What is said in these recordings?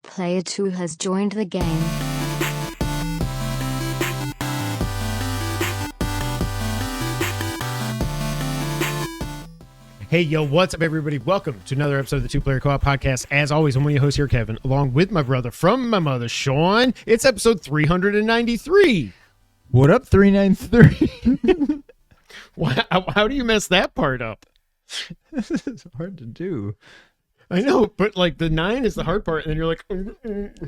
Player 2 has joined the game. Hey, yo, what's up, everybody? Welcome to another episode of the Two Player Co-op Podcast. As always, I'm one of your hosts here, Kevin, along with my brother from my mother, Sean. It's episode 393. What up, 393? How do you mess that part up? It's hard to do. I know, but like the 9 is the hard part, and then you're like...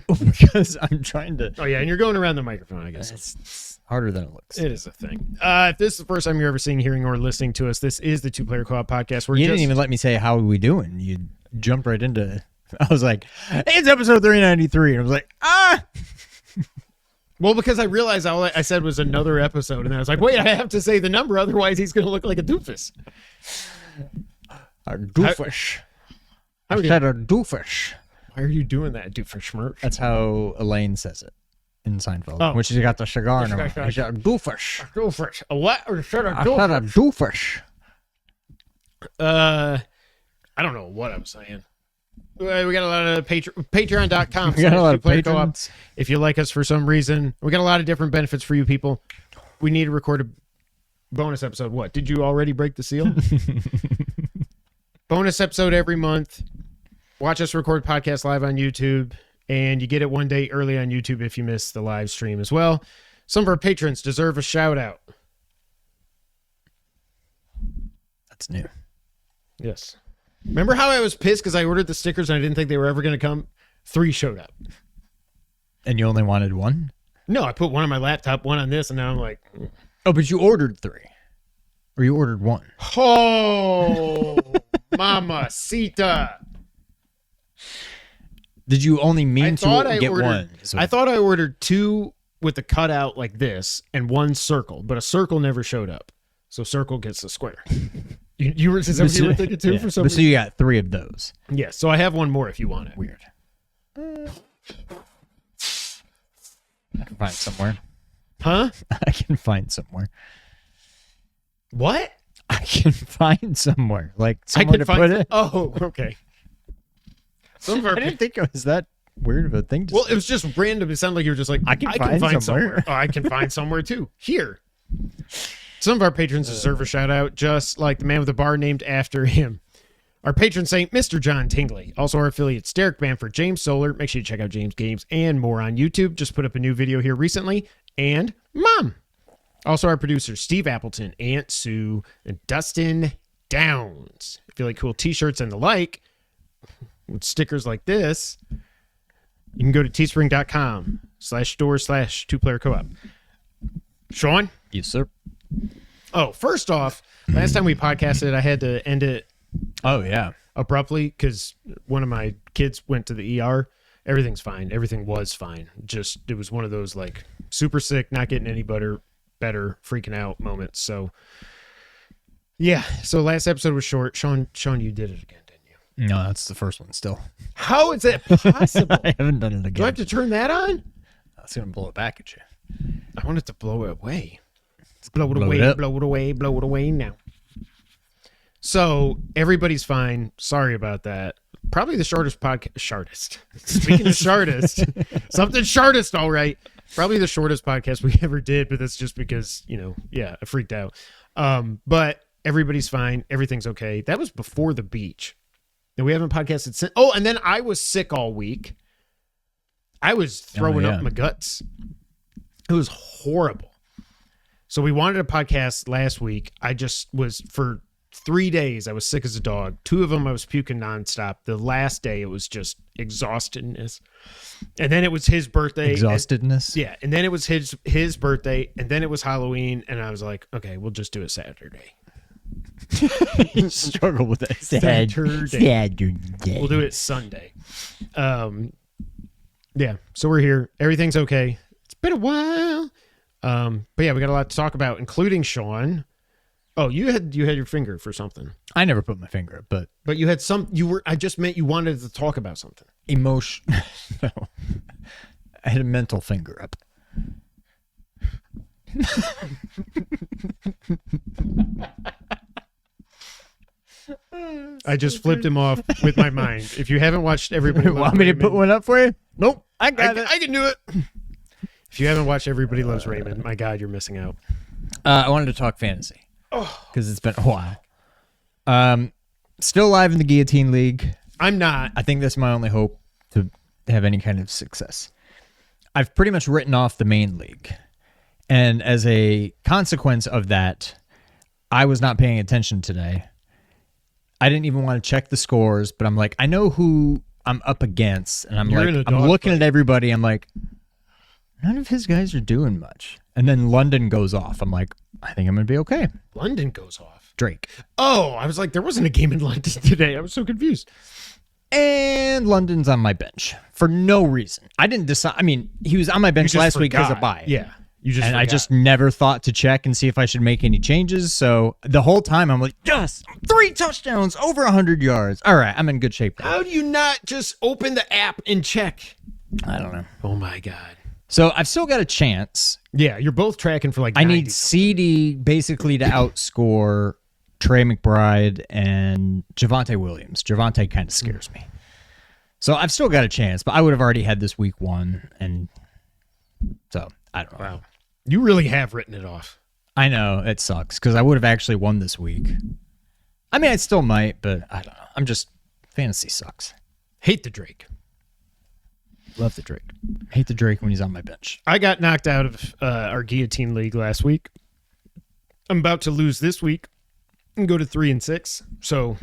Because I'm trying to... Oh, yeah, and you're going around the microphone, I guess. It's harder than it looks. It is a thing. If this is the first time you're ever seeing, hearing, or listening to us, this is the Two Player Co-op Podcast. You didn't even let me say, how are we doing? You jumped right into... I was like, hey, it's episode 393. And I was like, Well, because I realized all I said was another episode, and I was like, wait, I have to say the number, otherwise he's going to look like a doofus. A doofus. I said a doofus. Why are you doing that, doofus schmirch? That's how Elaine says it in Seinfeld. Oh. When she's got the cigar in her mouth. She said a doofus. Doofus. A what? Or should I I said a doofus. I don't know what I'm saying. We got a lot of Patreon.com. We got a lot of patrons. If you like us for some reason, we got a lot of different benefits for you people. We need to record a bonus episode. What? Did you already break the seal? Bonus episode every month. Watch us record podcast live on YouTube, and you get it one day early on YouTube if you miss the live stream as well. Some of our patrons deserve a shout out. That's new. Yes. Remember how I was pissed because I ordered the stickers and I didn't think they were ever going to come? 3 showed up. And you only wanted one? No, I put one on my laptop, one on this, and now I'm like... Oh, but you ordered 3. Or you ordered 1. Oh, mamacita. Did you only mean to get 1? I thought I ordered 2 with the cutout like this and 1 circle, but a circle never showed up. So circle gets the square. You were thinking 2 for some reason? So you got 3 of those. Yeah, so I have 1 more if you want it. Weird. I can find somewhere. Huh? I can find somewhere. What? I can find somewhere. Like somewhere to put it. Oh, okay. Some of our I didn't think it was that weird of a thing to Well, say. it was just random. It sounded like you were just like, I can find somewhere. Oh, I can find somewhere too. Here. Some of our patrons deserve a shout out, just like the man with the bar named after him. Our patron saint, Mr. John Tingley. Also our affiliates, Derek Bamford, James Solar. Make sure you check out James Games and more on YouTube. Just put up a new video here recently. And Mom. Also our producers, Steve Appleton, Aunt Sue, and Dustin Downs. If you like cool t-shirts and the like, with stickers like this, you can go to teespring.com/store/2player-co-op. Sean? Yes, sir. Oh, first off, last time we podcasted, I had to end it Oh, yeah. abruptly because one of my kids went to the ER. Everything's fine. Everything was fine. Just, it was one of those like super sick, not getting any better, freaking out moments. So, yeah. So last episode was short. Sean, you did it again, didn't you? No, that's the first one still. How is that possible? I haven't done it again. Do I have to turn that on? I was going to blow it back at you. I want it to blow it away. Blow it Blow away, it up. blow it away, blow it away now. So everybody's fine. Sorry about that. Probably the shortest podcast. Shortest. Speaking of shortest, something shortest, all right. Probably the shortest podcast we ever did, but that's just because, I freaked out. But everybody's fine. Everything's okay. That was before the beach. And we haven't podcasted since. Oh, and then I was sick all week. I was throwing up my guts. It was horrible. So we wanted a podcast last week. I just was, for 3 days, I was sick as a dog. 2 of them, I was puking nonstop. The last day, it was just exhaustedness. And then it was his birthday. Exhaustedness? Yeah. And then it was his birthday. And then it was Halloween. And I was like, okay, we'll just do it Saturday. You struggle with that. Saturday. We'll do it Sunday. Yeah. So we're here. Everything's okay. It's been a while. But yeah, we got a lot to talk about, including Sean. Oh, you had your finger for something. I never put my finger up, but you had I just meant you wanted to talk about something. emotion. No. I had a mental finger up. I just flipped him off with my mind. If you haven't watched everybody, Want me to put one up for you? Nope. I got it. I can do it. If you haven't watched Everybody Loves Raymond, my God, you're missing out. I wanted to talk fantasy because it's been a while. Still alive in the Guillotine League. I'm not. I think that's my only hope to have any kind of success. I've pretty much written off the main league. And as a consequence of that, I was not paying attention today. I didn't even want to check the scores, but I'm like, I know who I'm up against. And I'm looking at everybody. I'm like, none of his guys are doing much. And then London goes off. I'm like, I think I'm going to be okay. London goes off. Drake. Oh, I was like, there wasn't a game in London today. I was so confused. And London's on my bench for no reason. I didn't decide. I mean, he was on my bench last week because of bye. Yeah. You just I just never thought to check and see if I should make any changes. So the whole time I'm like, yes, 3 touchdowns, over 100 yards. All right, I'm in good shape now. How do you not just open the app and check? I don't know. Oh my God. So I've still got a chance. Yeah, you're both tracking for like 90. I need CD basically to outscore Trey McBride and Javonte Williams. Javonte kind of scares me. So I've still got a chance, but I would have already had this week 1. And so I don't know. Wow. You really have written it off. I know. It sucks because I would have actually won this week. I mean, I still might, but I don't know. Fantasy sucks. Hate the Drake. Love the Drake. Hate the Drake when he's on my bench. I got knocked out of our Guillotine League last week. I'm about to lose this week and go to 3-6. So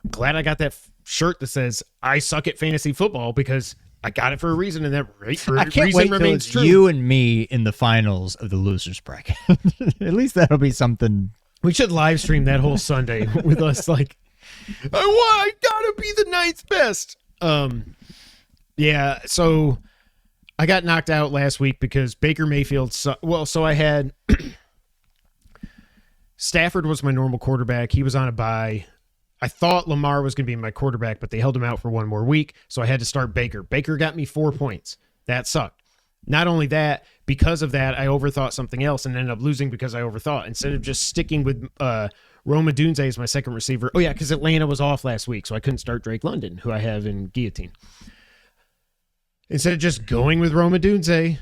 I'm glad I got that shirt that says I suck at fantasy football because I got it for a reason, and that I can't reason wait till remains it's true. you and me in the finals of the losers bracket. At least that'll be something. We should live stream that whole Sunday with us like, I gotta be the 9th best. Yeah, so I got knocked out last week because Baker Mayfield. So I had Stafford was my normal quarterback. He was on a bye. I thought Lamar was going to be my quarterback, but they held him out for 1 more week, so I had to start Baker. Baker got me 4 points. That sucked. Not only that, because of that, I overthought something else and ended up losing because I overthought. Instead of just sticking with Roma Dunze as my second receiver. Oh, yeah, because Atlanta was off last week, so I couldn't start Drake London, who I have in Guillotine. Instead of just going with Roma Dunze,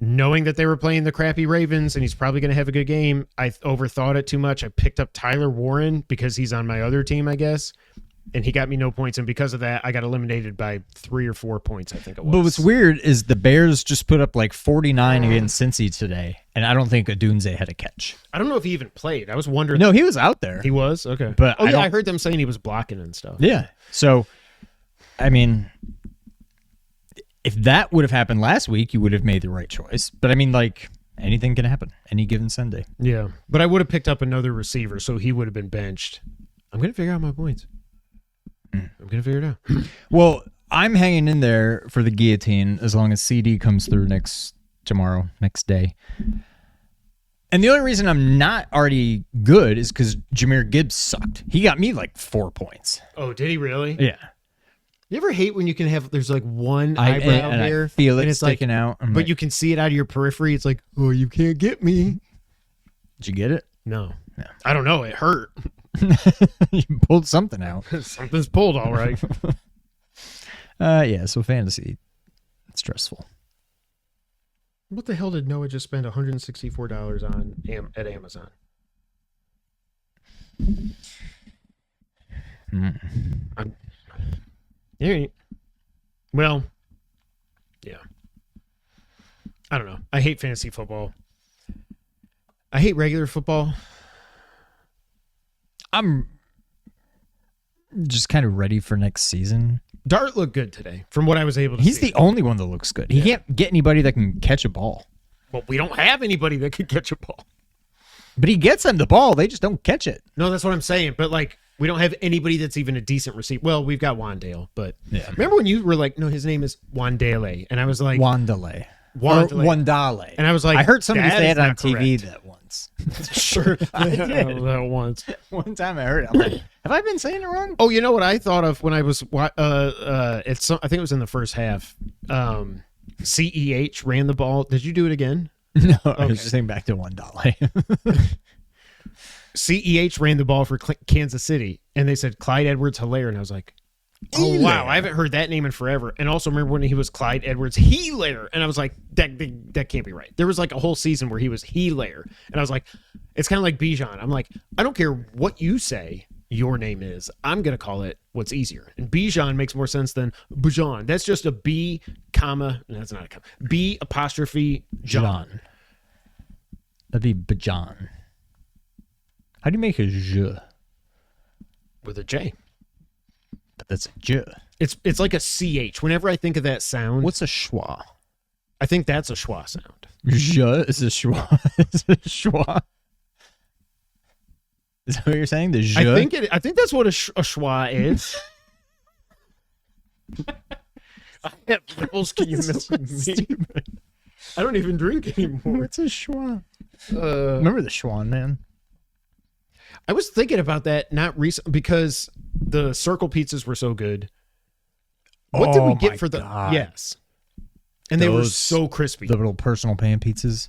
knowing that they were playing the crappy Ravens and he's probably going to have a good game, I overthought it too much. I picked up Tyler Warren because he's on my other team, I guess, and he got me no points. And because of that, I got eliminated by 3 or 4 points, I think it was. But what's weird is the Bears just put up like 49 against Cincy today, and I don't think Adunze had a catch. I don't know if he even played. I was wondering. No, he was out there. He was? Okay. But I heard them saying he was blocking and stuff. Yeah. So, I mean, if that would have happened last week, you would have made the right choice. But I mean, like, anything can happen any given Sunday. Yeah. But I would have picked up another receiver, so he would have been benched. I'm going to figure out my points. I'm going to figure it out. Well, I'm hanging in there for the Guillotine as long as CD comes through next day. And the only reason I'm not already good is because Jahmyr Gibbs sucked. He got me like 4 points. Oh, did he really? Yeah. You ever hate when you can have, there's like one eyebrow hair. I feel it and it's sticking like, out. But you can see it out of your periphery. It's like, oh, you can't get me. Did you get it? No. Yeah. I don't know. It hurt. You pulled something out. Something's pulled, all right. Yeah, so fantasy, it's stressful. What the hell did Noah just spend $164 on at Amazon? Well, yeah. I don't know. I hate fantasy football. I hate regular football. I'm just kind of ready for next season. Dart looked good today, from what I was able to He's see. the only one that looks good. He can't get anybody that can catch a ball. Well, we don't have anybody that can catch a ball. But he gets them the ball. They just don't catch it. No, that's what I'm saying. But, like, we don't have anybody that's even a decent receiver. Well, we've got Wandale, but remember when you were like, no, his name is Wandale. And I was like... Wandale. Wandale. And I was like... I heard somebody say it on TV correct. that once. Sure. I did. That once. One time I heard it. I'm like, have I been saying it wrong? Oh, you know what I thought of when I was... I think it was in the first half. CEH ran the ball. Did you do it again? No, I was just thinking back to Wandale. CEH ran the ball for Kansas City, and they said Clyde Edwards-Helaire, and I was like, Oh, wow. I haven't heard that name in forever. And also remember when he was Clyde Edwards Helaire. And I was like, that can't be right. There was like a whole season where he was Helaire. And I was like, it's kind of like Bijan. I'm like, I don't care what you say your name is. I'm going to call it what's easier. And Bijan makes more sense than Bijan. That's just a B, comma. No, that's not a comma. B apostrophe John. That'd be Bijan. How do you make a J? With a J. But that's a J. It's like a CH. Whenever I think of that sound, What's a schwa? I think that's a schwa sound. J is a schwa. Is a schwa. Is that what you're saying? The J? I think that's what a schwa is. I have nipples. Can you milk me? I don't even drink anymore. What's a schwa? Remember the Schwan, man? I was thinking about that not recent because the circle pizzas were so good. What did we get for the yes? And they were so crispy. The little personal pan pizzas.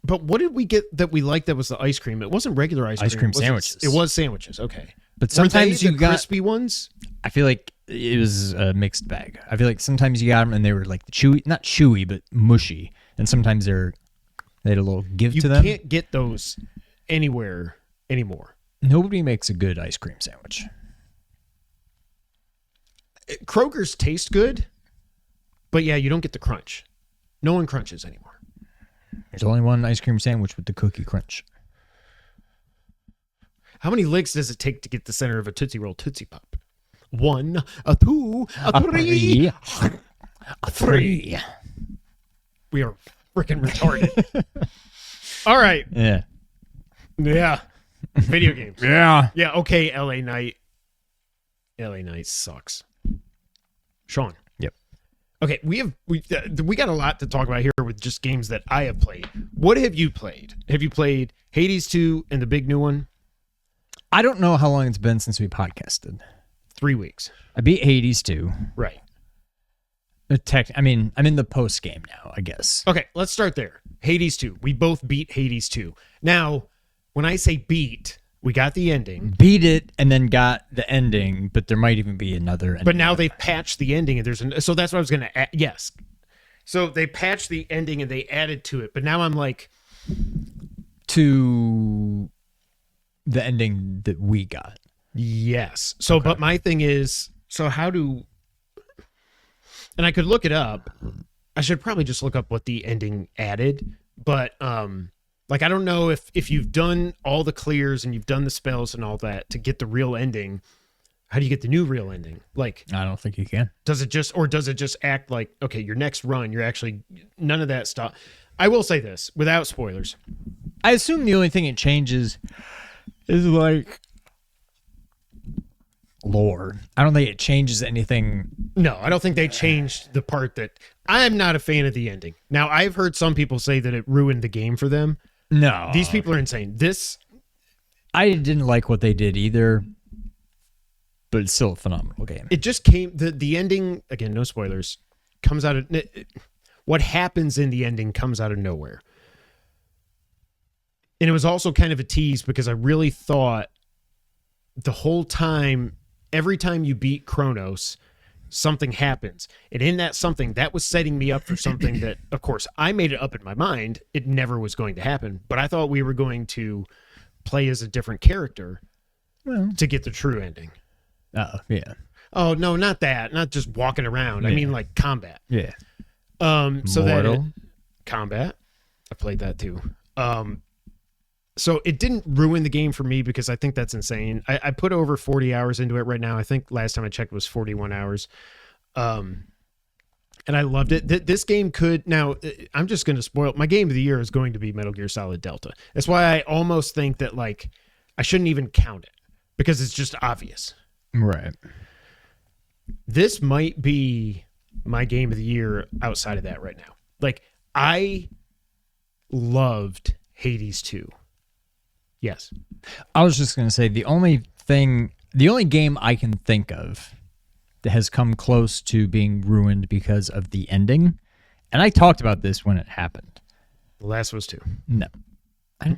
But what did we get that we liked that was the ice cream? It wasn't regular ice cream. Ice cream sandwiches. It was sandwiches, okay. But sometimes were they you the got crispy ones. I feel like it was a mixed bag. I feel like sometimes you got them and they were like the chewy, not chewy, but mushy. And sometimes they had a little give to them. You can't get those anywhere anymore. Nobody makes a good ice cream sandwich. Kroger's taste good, but yeah, you don't get the crunch. No one crunches anymore. There's only one ice cream sandwich with the cookie crunch. How many licks does it take to get the center of a Tootsie Roll Tootsie Pop? 1, a 2, a 3, a 3. We are freaking retarded. All right. Yeah. Yeah. Video games. Yeah. Yeah. Okay. LA Knight. LA Knight sucks. Sean. Yep. Okay. We got a lot to talk about here with just games that I have played. What have you played? Have you played Hades 2 and the big new one? I don't know how long it's been since we podcasted. 3 weeks. I beat Hades 2. Right. I'm in the post game now, I guess. Okay, let's start there. Hades 2. We both beat Hades 2. Now, when I say beat, we got the ending. Beat it and then got the ending, but there might even be another ending. But now they've patched the ending, and so that's what I was going to add. Yes. So they patched the ending and they added to it, but now I'm like... To the ending that we got. Yes. So, okay. But my thing is, so how do... And I could look it up. I should probably just look up what the ending added. But, like, I don't know if you've done all the clears and you've done the spells and all that to get the real ending. How do you get the new real ending? Like, I don't think you can. Does it just act like, okay, your next run, you're actually... None of that stuff. I will say this, without spoilers. I assume the only thing it changes is, like... lore. I don't think it changes anything. No, I don't think they changed the part that I'm not a fan of the ending. Now, I've heard some people say that it ruined the game for them. No. These people are insane. I didn't like what they did either, but it's still a phenomenal game. It just came, the ending, again, no spoilers, comes out of, what happens in the ending comes out of nowhere. And it was also kind of a tease because I really thought the whole time, every time you beat Kronos, something happens. And in that something, that was setting me up for something that, of course, I made it up in my mind. It never was going to happen. But I thought we were going to play as a different character to get the true ending. Oh, yeah. Oh, no, not that. Not just walking around. Yeah. I mean, like, combat. Yeah. So that combat. I played that too. So it didn't ruin the game for me because I think that's insane. I put over 40 hours into it right now. I think last time I checked was 41 hours. And I loved it. This game could... Now, I'm just going to spoil... My game of the year is going to be Metal Gear Solid Delta. That's why I almost think that, like, I shouldn't even count it because it's just obvious. Right. This might be my game of the year outside of that right now. Like, I loved Hades 2. Yes. I was just going to say the only game I can think of that has come close to being ruined because of the ending, and I talked about this when it happened. The Last was 2. No.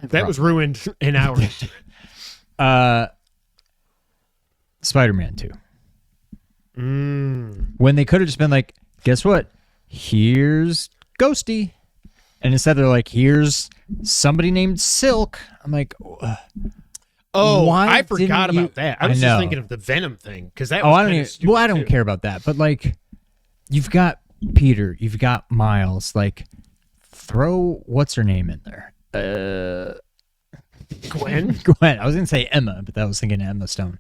That was ruined an hour into it. Spider-Man 2. When they could have just been like, guess what? Here's Ghosty. And instead they're like, here's somebody named Silk. I'm like, why I forgot didn't you- about that. I was just thinking of the Venom thing because that. Oh, Was I don't kinda even. stupid, Well, I don't too. care about that. But like, you've got Peter, you've got Miles. Like, throw what's her name in there? Gwen. Gwen. I was gonna say Emma, but that was thinking Emma Stone.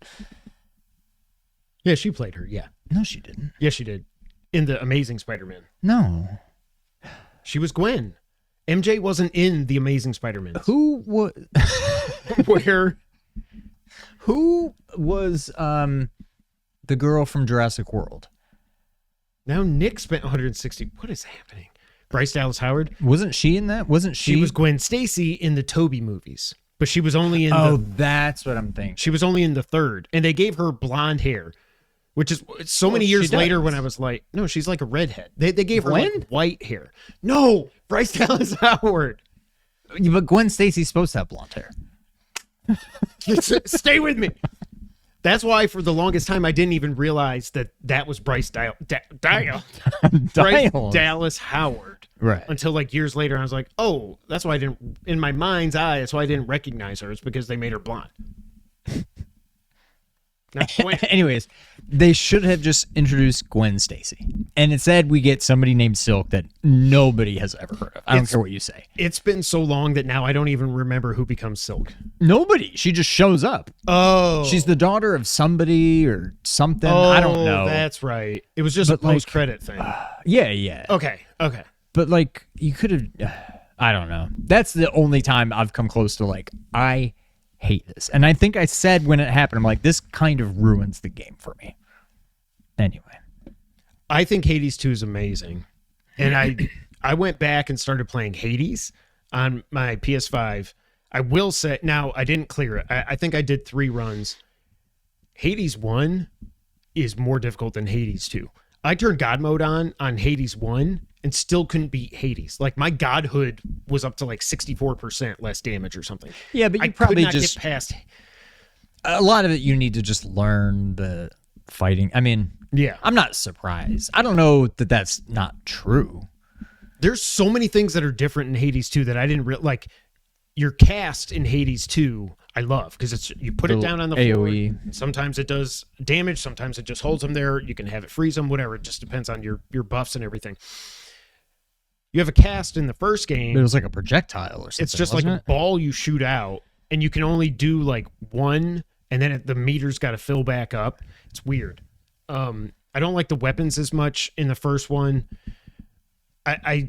Yeah, she played her. Yeah, No, she didn't. yeah, she did in the Amazing Spider-Man. No. She was Gwen. MJ wasn't in the Amazing Spider-Man. Who was? Where? Who was the girl from Jurassic World? Now Nick spent 160. What is happening? Bryce Dallas Howard. Wasn't she in that? Wasn't she? She was Gwen Stacy in the Toby movies, but she was only in Oh, the. that's what I'm thinking. She was only in the third, and they gave her blonde hair, which is so many Well, years she later does. when I was like, no, she's like a redhead. They gave her Gwen? like white hair. No, Bryce Dallas Howard. Yeah, but Gwen Stacy's supposed to have blonde hair. Stay with me. That's why for the longest time I didn't even realize that was Bryce Bryce Dial. Dallas Howard. Right. Until like years later, I was like, oh, that's why I didn't. In my mind's eye, that's why I didn't recognize her. It's because they made her blonde. Not Gwen. Anyways, they should have just introduced Gwen Stacy. And instead, we get somebody named Silk that nobody has ever heard of. I don't care what you say. It's been so long that now I don't even remember who becomes Silk. Nobody. She just shows up. Oh, She's the daughter of somebody or something. I don't know. That's right. It was just But, a like, post-credit thing. Yeah, yeah. Okay. But like, you could have. I don't know. That's the only time I've come close to like, I hate this. And I think I said when it happened, I'm like, this kind of ruins the game for me. Anyway. I think Hades 2 is amazing. And I went back and started playing Hades on my PS5. I will say, now I didn't clear it. I think I did 3 runs. Hades 1 is more difficult than Hades 2. I turned God mode on Hades 1 and still couldn't beat Hades. Like my godhood was up to like 64% less damage or something. Yeah, but I you probably could not just get past. a lot of it. You need to just learn the fighting. I mean, Yeah. I'm not surprised. I don't know that that's not true. There's so many things that are different in Hades 2 that I didn't like. Your cast in Hades 2, I love because it's you put it The down on the floor. AoE. Sometimes it does damage. Sometimes it just holds them there. You can have it freeze them, whatever. It just depends on your buffs and everything. You have a cast in the first game. It was like a projectile or something. It's just like wasn't a ball you shoot out, and you can only do like one, and then the meter's got to fill back up. It's weird. I don't like the weapons as much in the first one. I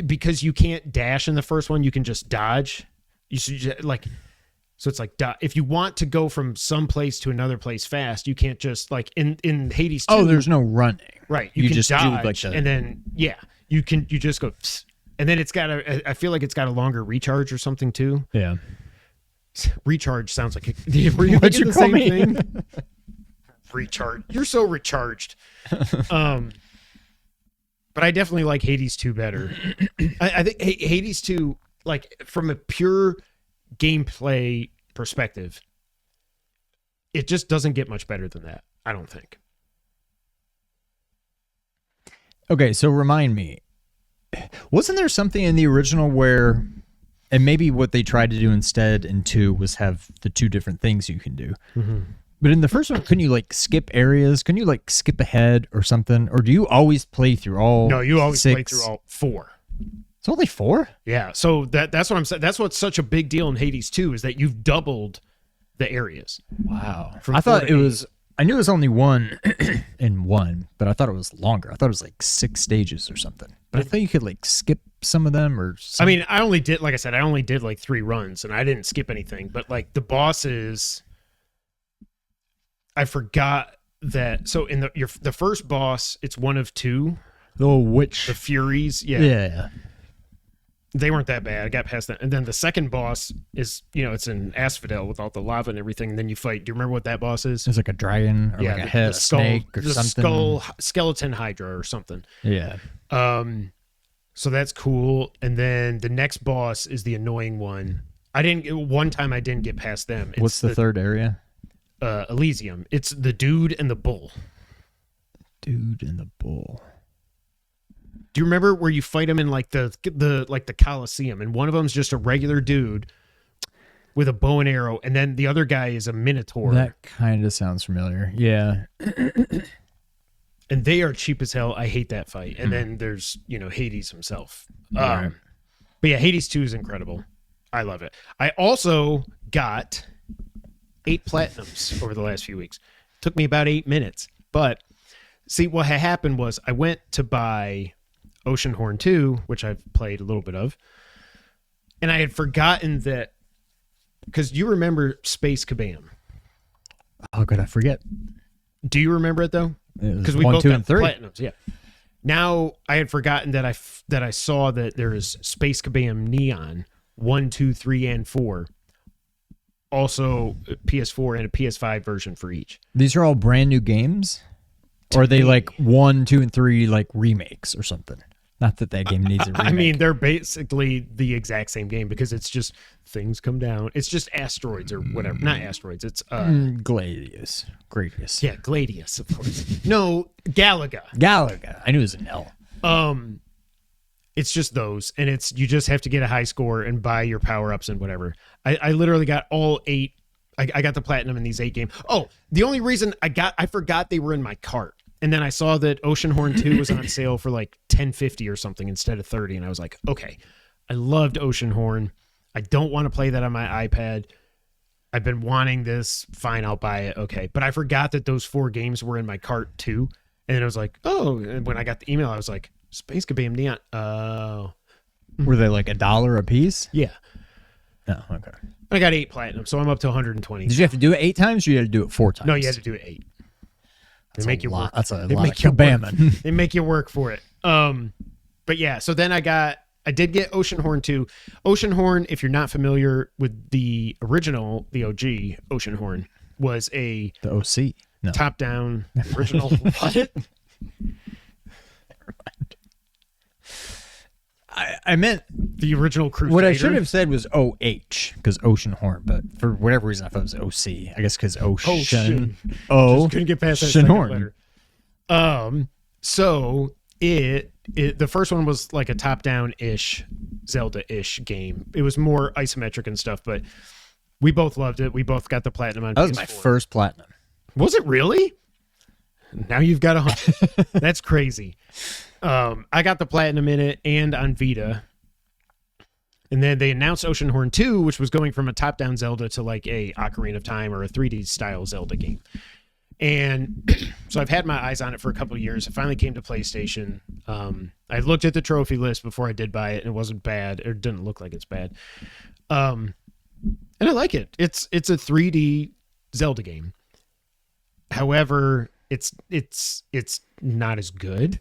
because you can't dash in the first one, you can just dodge. You should just, like, so it's like if you want to go from some place to another place fast, you can't just like in Hades 2. Oh, there's no running. Right. You can just do, dodge, like, the- and then you just go, psst, and then it's got I feel like it's got a longer recharge or something too. Yeah. Recharge sounds like were you What'd thinking you the call same me? thing? Recharge. You're so recharged. But I definitely like Hades 2 better. I think Hades 2, like from a pure gameplay perspective, it just doesn't get much better than that. I don't think. Okay, so remind me, wasn't there something in the original where, and maybe what they tried to do instead in 2 was have the 2 different things you can do. Mm-hmm. But in the first one, couldn't you like skip areas? Couldn't you like skip ahead or something? Or do you always play through all? No, you always 6? play through all 4. It's only 4? Yeah, so that's what I'm saying. That's what's such a big deal in Hades 2 is that you've doubled the areas. Wow. From I 4 thought to it 8. was. I knew it was only 1 in 1, but I thought it was longer. I thought it was like 6 stages or something. But I thought you could like skip some of them or. I mean, I only did, like I said, I only did like 3 runs and I didn't skip anything. But like the bosses, I forgot that. So in the first boss, it's one of 2. Oh, which? The Furies, Yeah. they weren't that bad. I got past that. And then the second boss is, it's an asphodel with all the lava and everything. And then you fight. Do you remember what that boss is? There's like a dragon or like a head, snake or the something. skeleton hydra or something. Yeah. So that's cool. And then the next boss is the annoying one. One time I didn't get past them. It's What's the third area? Elysium. It's the dude and the bull. Dude in the bull. Do you remember where you fight him in like the Coliseum, and one of them's just a regular dude with a bow and arrow, and then the other guy is a minotaur. That kind of sounds familiar. Yeah. And they are cheap as hell. I hate that fight. And then there's, Hades himself. Right. But yeah, Hades 2 is incredible. I love it. I also got 8 platinums over the last few weeks. Took me about 8 minutes. But see, what had happened was I went to buy Oceanhorn 2, which I've played a little bit of. And I had forgotten that, because you remember Space Kabam. How could I forget? Do you remember it though? Because we both 2, got and 3 platinums. Yeah. Now I had forgotten that I saw that there is Space Kabam Neon 1, 2, 3, and 4. Also PS4 and a PS5 version for each. These are all brand new games, or are they like 1, 2, and 3 like remakes or something? Not that game needs a remake. I mean, they're basically the exact same game because it's just things come down. It's just asteroids or whatever. Not asteroids. It's Gladius. Yeah, Gladius, of course. No, Galaga. Galaga. I knew it was an L. It's just those, and you just have to get a high score and buy your power-ups and whatever. I literally got all 8. I got the platinum in these 8 games. Oh, the only reason I forgot they were in my cart. And then I saw that Oceanhorn 2 was on sale for like $10.50 or something instead of $30. And I was like, okay, I loved Oceanhorn. I don't want to play that on my iPad. I've been wanting this. Fine, I'll buy it. Okay. But I forgot that those 4 games were in my cart too. And then I was like, oh, and when I got the email, I was like, Space Kabam Neon. Oh. Were they like $1 a piece? Yeah. No, okay. I got 8 platinum, so I'm up to 120. Did you have to do it 8 times or you had to do it 4 times? No, you had to do it 8. They make you work. That's a they lot make of you work. kabamming. They make you work for it. But yeah, so then I did get Oceanhorn 2. Oceanhorn, if you're not familiar with the original, the OG Oceanhorn, was The OC. No. top-down original. What? Never mind. I meant The original Crusader. what I should have said was OH because Oceanhorn, but for whatever reason I thought it was OC. I guess because Ocean. Just couldn't get past that second Oceanhorn. letter. So it the first one was like a top-down-ish, Zelda-ish game. It was more isometric and stuff, but we both loved it. We both got the platinum on That PS4. was my first platinum. Was it really? Now you've got 100. That's crazy. I got the platinum in it and on Vita. And then they announced Oceanhorn 2, which was going from a top-down Zelda to like a Ocarina of Time or a 3D style Zelda game. And so I've had my eyes on it for a couple of years. It finally came to PlayStation. I looked at the trophy list before I did buy it, and it wasn't bad. It didn't look like it's bad. And I like it. It's a 3D Zelda game. However, it's not as good.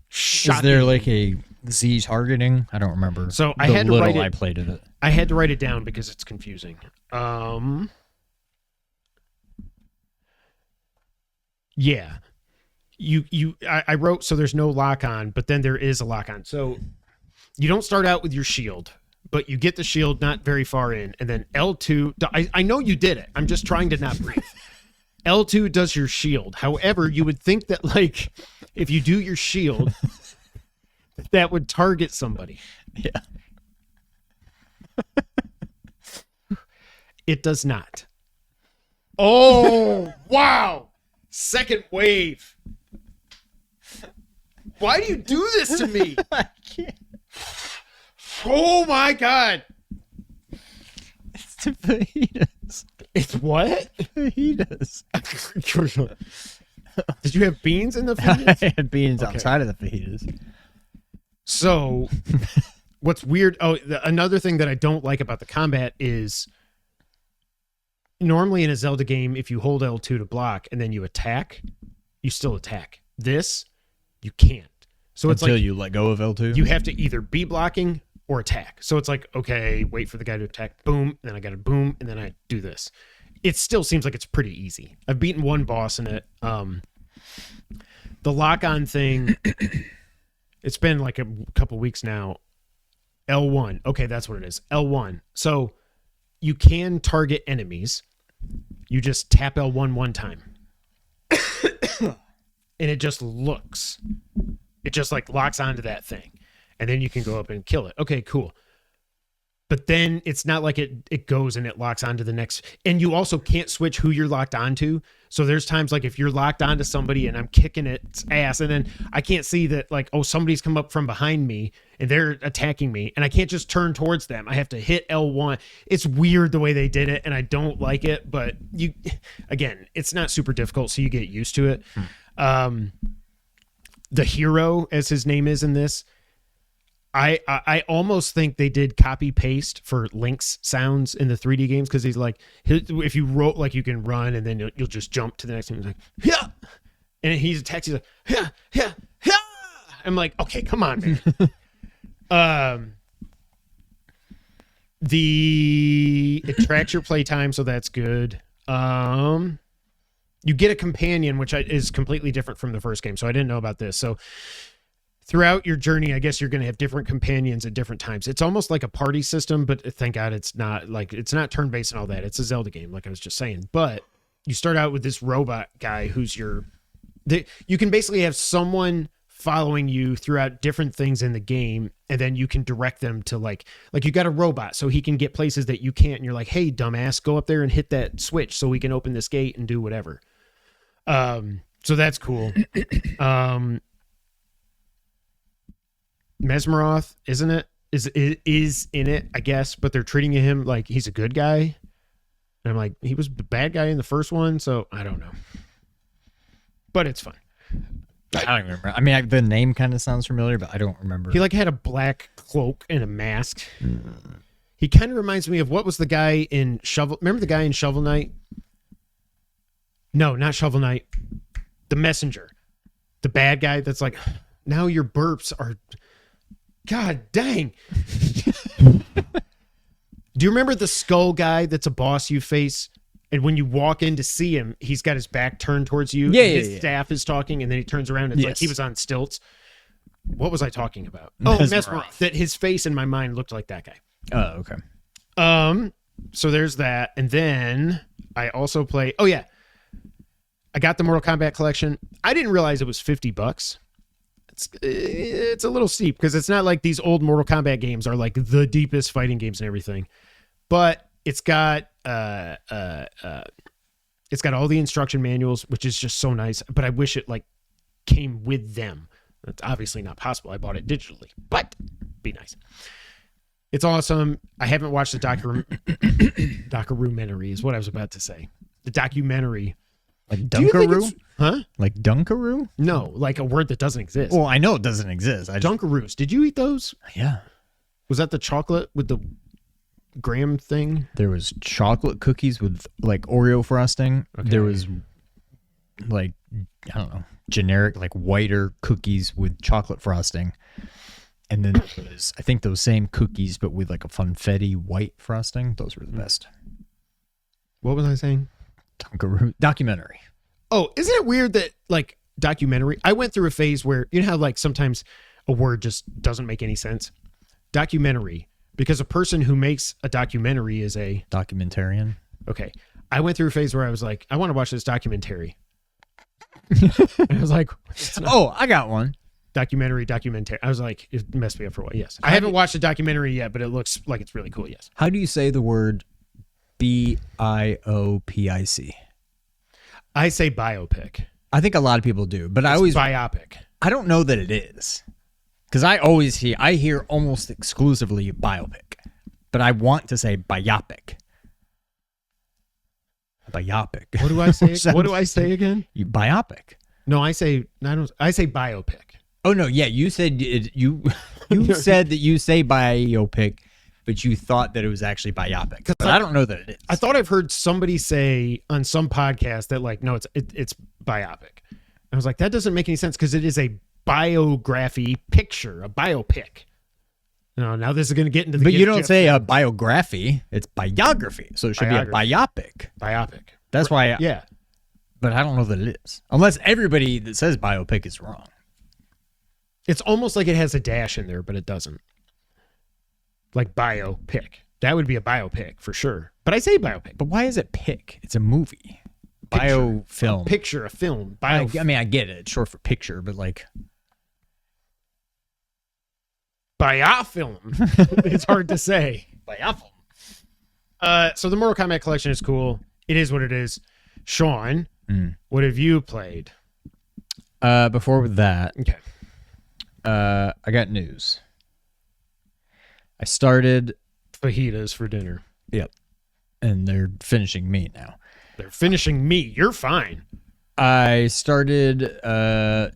Is there like a Z targeting? I don't remember. So I had to write it. I played of it. I had to write it down because it's confusing. Yeah. I wrote, so there's no lock on, but then there is a lock on. So you don't start out with your shield, but you get the shield not very far in, and then L2, I know you did it. I'm just trying to not breathe. L2 does your shield. However, you would think that like if you do your shield, that would target somebody. Yeah. It does not. Oh, wow. Second wave. Why do you do this to me? I can't. Oh my God. It's the fajitas. It's what? Fajitas. Did you have beans in the fajitas? I had beans Okay. outside of the fajitas. So, what's weird? Oh, another thing that I don't like about the combat is normally in a Zelda game, if you hold L2 to block and then you attack, you still attack. This, you can't. So it's Until like you let go of L2? you have to either be blocking or attack. So it's like, okay, wait for the guy to attack, boom, then I got to boom, and then I do this. It still seems like it's pretty easy. I've beaten one boss in it. The lock-on thing, it's been like a couple weeks now. L1. Okay, that's what it is. L1. So you can target enemies. You just tap L1 one time. and it just looks. It just like locks onto that thing. And then you can go up and kill it. Okay, cool. But then it's not like it goes and it locks onto the next. And you also can't switch who you're locked onto. So there's times like if you're locked onto somebody and I'm kicking its ass, and then I can't see that like, oh, somebody's come up from behind me and they're attacking me, and I can't just turn towards them. I have to hit L1. It's weird the way they did it, and I don't like it. But again, it's not super difficult, so you get used to it. The hero, as his name is in this, I almost think they did copy paste for Link's sounds in the 3D games, because he's like, if you wrote like you can run and then you'll just jump to the next thing. He's like, yeah, and he's attacks. He's like, yeah, yeah, yeah. I'm like, okay, come on, man. It tracks your playtime, so that's good. You get a companion, which is completely different from the first game, so I didn't know about this. So throughout your journey, I guess you're going to have different companions at different times. It's almost like a party system, but thank God it's not turn-based and all that. It's a Zelda game, like I was just saying. But you start out with this robot guy who's you can basically have someone following you throughout different things in the game, and then you can direct them to like you got a robot, so he can get places that you can't, and you're like, hey, dumbass, go up there and hit that switch so we can open this gate and do whatever. So that's cool. Mesmeroth, isn't it? Is in it, I guess, but they're treating him like he's a good guy. And I'm like, he was the bad guy in the first one, so I don't know. But it's fun. I don't even remember. I mean, the name kind of sounds familiar, but I don't remember. He like had a black cloak and a mask. He kind of reminds me of what was the guy in Shovel. Remember the guy in Shovel Knight? No, not Shovel Knight. The Messenger. The bad guy that's like, now your burps are... God dang. Do you remember the skull guy that's a boss you face? And when you walk in to see him, he's got his back turned towards you. Yeah, his staff is talking, and then he turns around and it's like he was on stilts. What was I talking about? Oh, Mesmeroth. That his face in my mind looked like that guy. Oh, okay. So there's that. And then I also play... Oh, yeah. I got the Mortal Kombat Collection. I didn't realize it was $50. It's a little steep, because it's not like these old Mortal Kombat games are like the deepest fighting games and everything. But it's got all the instruction manuals, which is just so nice. But I wish it like came with them. That's obviously not possible. I bought it digitally, but be nice. It's awesome. I haven't watched the documentary is what I was about to say. The documentary. Like Dunkaroo? Huh? Like Dunkaroo? No, like a word that doesn't exist. Well, I know it doesn't exist. Dunkaroos. Did you eat those? Yeah. Was that the chocolate with the graham thing? There was chocolate cookies with like Oreo frosting. Okay. There was like, I don't know, generic like whiter cookies with chocolate frosting. And then there was, I think, those same cookies but with like a funfetti white frosting. Those were the best. What was I saying? Dunkaroo documentary. Oh, isn't it weird that like documentary? I went through a phase where, you know how like sometimes a word just doesn't make any sense? Documentary, because a person who makes a documentary is a documentarian. Okay. I went through a phase where I was like, I want to watch this documentary. And I was like, oh, I got one. Documentary. I was like, it messed me up for a while. Yes. I haven't watched the documentary yet, but it looks like it's really cool. Yes. How do you say the word BIOPIC? I say biopic. I think a lot of people do, but it's biopic. I don't know that it is, because I hear almost exclusively biopic, but I want to say biopic. Biopic. What do I say? What do I say again? Biopic. No, I say biopic. Oh no, yeah, you said you said that you say biopic, but you thought that it was actually biopic. But I don't know that it is. I thought I've heard somebody say on some podcast that like, no, it's biopic. I was like, that doesn't make any sense, because it is a biography picture, a biopic. No, now this is going to get into the... But you don't say a biography. It's biography. So it should be a biopic. Biopic. That's why... Yeah. But I don't know that it is. Unless everybody that says biopic is wrong. It's almost like it has a dash in there, but it doesn't. Like biopic. That would be a biopic for sure. But I say biopic. But why is it pick? It's a movie. biofilm. A film. I mean, I get it. It's short for picture, but like biofilm. It's hard to say. biofilm. So the Mortal Kombat collection is cool. It is what it is. Sean, what have you played? Before that, Okay. I got news. I started. Fajitas for dinner. Yep. And they're finishing me now. They're finishing me. You're fine. I started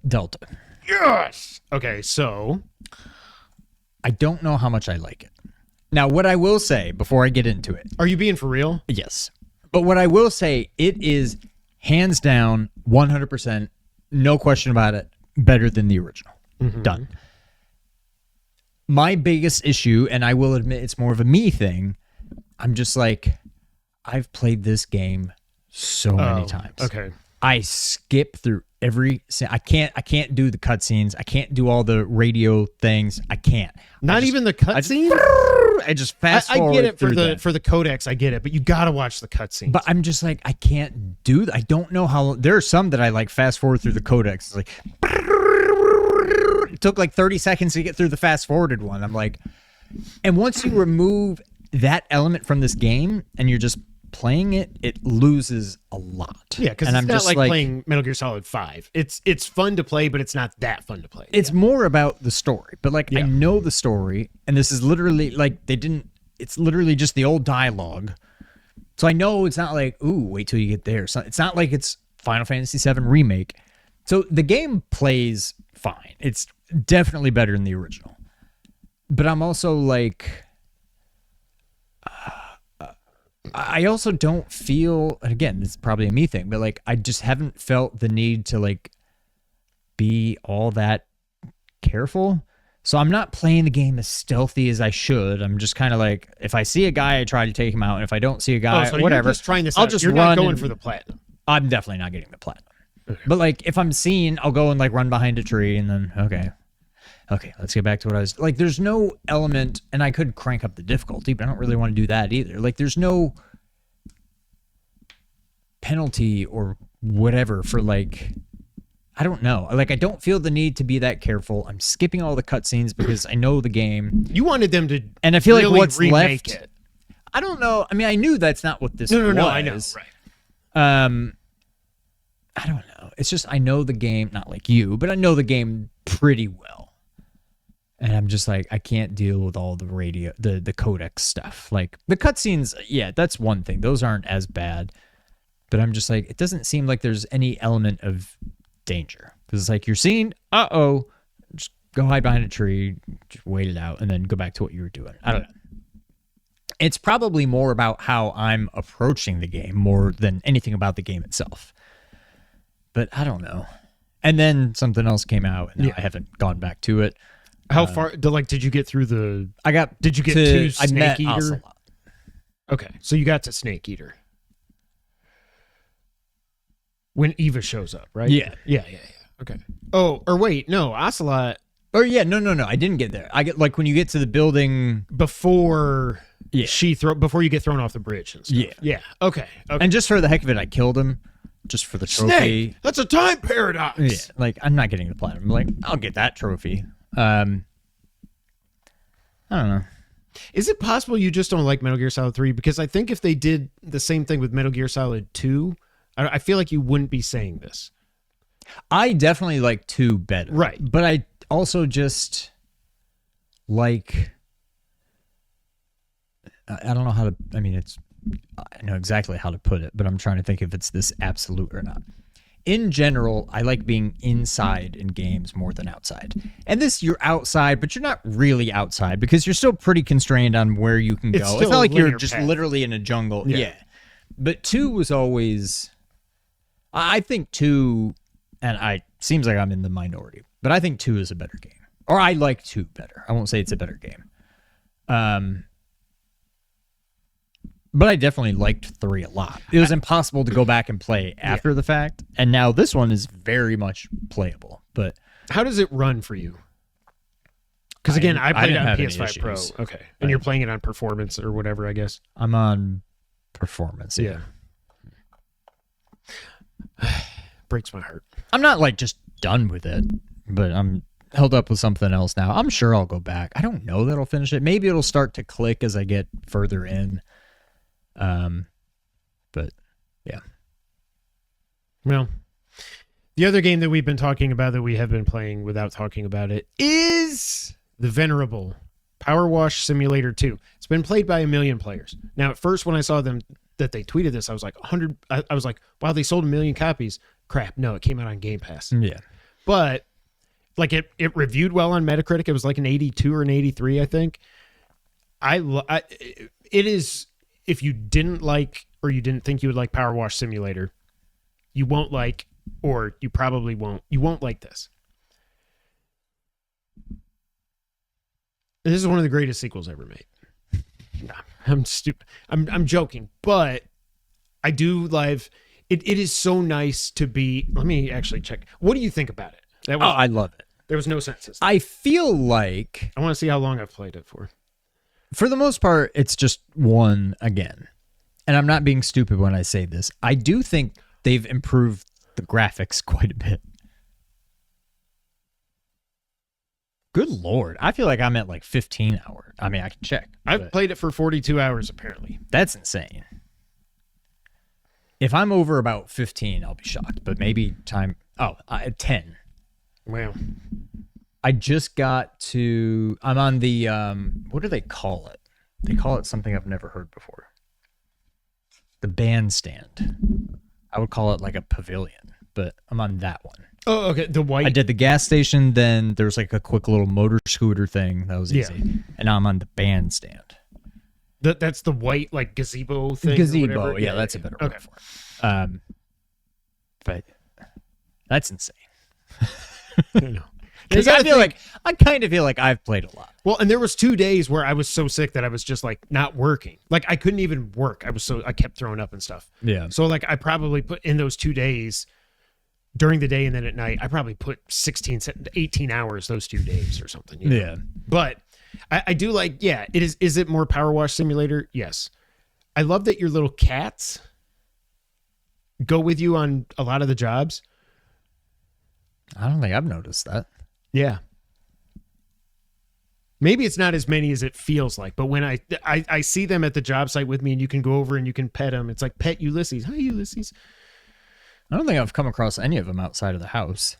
Delta. Yes. Okay, so I don't know how much I like it. Now, what I will say before I get into it. are you being for real? Yes. But what I will say, it is hands down, 100%, no question about it, better than the original. Done. My biggest issue, and I will admit it's more of a me thing, I'm just like, I've played this game so many times. Okay. I skip through every. I can't do the cutscenes. I can't do all the radio things. I can't. Not even the cutscene? I just fast I forward. get it for through the them. for the codex. I get it, but you gotta watch the cutscenes. But I'm just like, I can't do that. I don't know how. There are some that I like fast forward through the codex. It's like it took like 30 seconds to get through the fast forwarded one. I'm like, and once you remove that element from this game and you're just playing it, it loses a lot. Yeah, because it's not like playing Metal Gear Solid 5. It's fun to play, but it's not that fun to play. It's more about the story. But like, Yeah. I know the story, and this is literally like it's literally just the old dialogue. So I know it's not like, ooh, wait till you get there. So it's not like it's Final Fantasy VII Remake. So the game plays fine. It's definitely better than the original. But I'm also like, I also don't feel, and again, this is probably a me thing, but like, I just haven't felt the need to like be all that careful. So I'm not playing the game as stealthy as I should. I'm just kind of like, if I see a guy, I try to take him out. And if I don't see a guy, so whatever. You're just trying this I'll out. just You're run not going and- for the platinum. I'm definitely not getting the platinum. But like, if I'm seen, I'll go and like run behind a tree and then, okay, let's get back to what I was like. There's no element, and I could crank up the difficulty, but I don't really want to do that either. Like, there's no penalty or whatever for like, I don't know. Like, I don't feel the need to be that careful. I'm skipping all the cutscenes because I know the game. You wanted them to, And I feel really like what's remake left. it. I don't know. I mean, I knew that's not what this was. No, I know. Right. I don't know. It's just I know the game, not like you, but I know the game pretty well. And I'm just like, I can't deal with all the radio, the codex stuff. Like the cutscenes, yeah, that's one thing. Those aren't as bad. But I'm just like, it doesn't seem like there's any element of danger. Because it's like you're seen, just go hide behind a tree, just wait it out, and then go back to what you were doing. I don't know. It's probably more about how I'm approaching the game more than anything about the game itself. But I don't know. And then something else came out, and I haven't gone back to it. How far? Did you get through the? Did you get to to Snake Eater? Ocelot. Okay, so you got to Snake Eater when Eva shows up, right? Yeah. Okay. Oh, or wait, no, Ocelot Or yeah, no. I didn't get there. I get like when you get to the building. before Yeah. before you get thrown off the bridge and stuff. Yeah. Okay. And just for the heck of it, I killed him. Just for the trophy. Snake. That's a time paradox. Yeah, like I'm not getting the platinum. Like I'll get that trophy. I don't know. Is it possible you just don't like Metal Gear Solid 3? Because I think if they did the same thing with Metal Gear Solid 2, I feel like you wouldn't be saying this. I definitely like 2 better. Right. But I also just like, I don't know how to, I mean, I know exactly how to put it, but I'm trying to think if it's this absolute or not. In general, I like being inside in games more than outside. And this, you're outside, but you're not really outside because you're still pretty constrained on where you can It's go. still It's not like a you're linear just path. literally in a jungle. Yeah. Yeah. But 2 was always, I think 2, and I seems like I'm in the minority, but I think 2 is a better game. Or I like 2 better. I won't say it's a better game. But I definitely liked 3 a lot. It was impossible to go back and play after the fact. And now this one is very much playable. But How does it run for you? Because again, I played it didn't on have any PS5 Pro. issues. Okay. And you're playing it on performance or whatever, I guess. I'm on performance. Yeah. Breaks my heart. I'm not like just done with it, but I'm held up with something else now. I'm sure I'll go back. I don't know that I'll finish it. Maybe it'll start to click as I get further in. But yeah. Well, the other game that we've been talking about that we have been playing without talking about it is the venerable Powerwash Simulator 2. It's been played by 1 million players. Now, at first, when I saw them that they tweeted this, I was like, 100. I was like, wow, they sold 1 million copies. Crap, no, it came out on Game Pass. Yeah. But like it reviewed well on Metacritic. It was like an 82 or an 83, I think. It is, if you didn't like or you didn't think you would like Powerwash Simulator, you won't like, or you probably won't. You won't like this. This is one of the greatest sequels ever made. Nah, I'm stupid. I'm joking, but I do love it. It is so nice to be. Let me actually check. What do you think about it? I love it. There was no census. I feel like, I want to see how long I've played it for the most part, it's just one again. And I'm not being stupid when I say this. I do think they've improved the graphics quite a bit. Good Lord. I feel like I'm at like 15 hours. I mean, I can check. I've played it for 42 hours, apparently. That's insane. If I'm over about 15, I'll be shocked. But maybe 10. Wow. I just got to... I'm on the... what do they call it? They call it something I've never heard before. The bandstand. I would call it like a pavilion, but I'm on that one. Oh, okay. The white. I did the gas station, then there was like a quick little motor scooter thing. That was easy. Yeah. And now I'm on the bandstand. That's the white like gazebo thing. Gazebo, yeah, that's a better word for it. But that's insane. I know. Because I kind of feel like I've played a lot. Well, and there was 2 days where I was so sick that I was just like not working. Like I couldn't even work. I kept throwing up and stuff. Yeah. So like I probably put in those 2 days during the day and then at night, I probably put 18 hours those 2 days or something. You know? Yeah. But I do like, yeah, it is. Is it more Powerwash Simulator? Yes. I love that your little cats go with you on a lot of the jobs. I don't think I've noticed that. Yeah. Maybe it's not as many as it feels like, but when I see them at the job site with me and you can go over and you can pet them, it's like pet Ulysses. Hi, Ulysses. I don't think I've come across any of them outside of the house.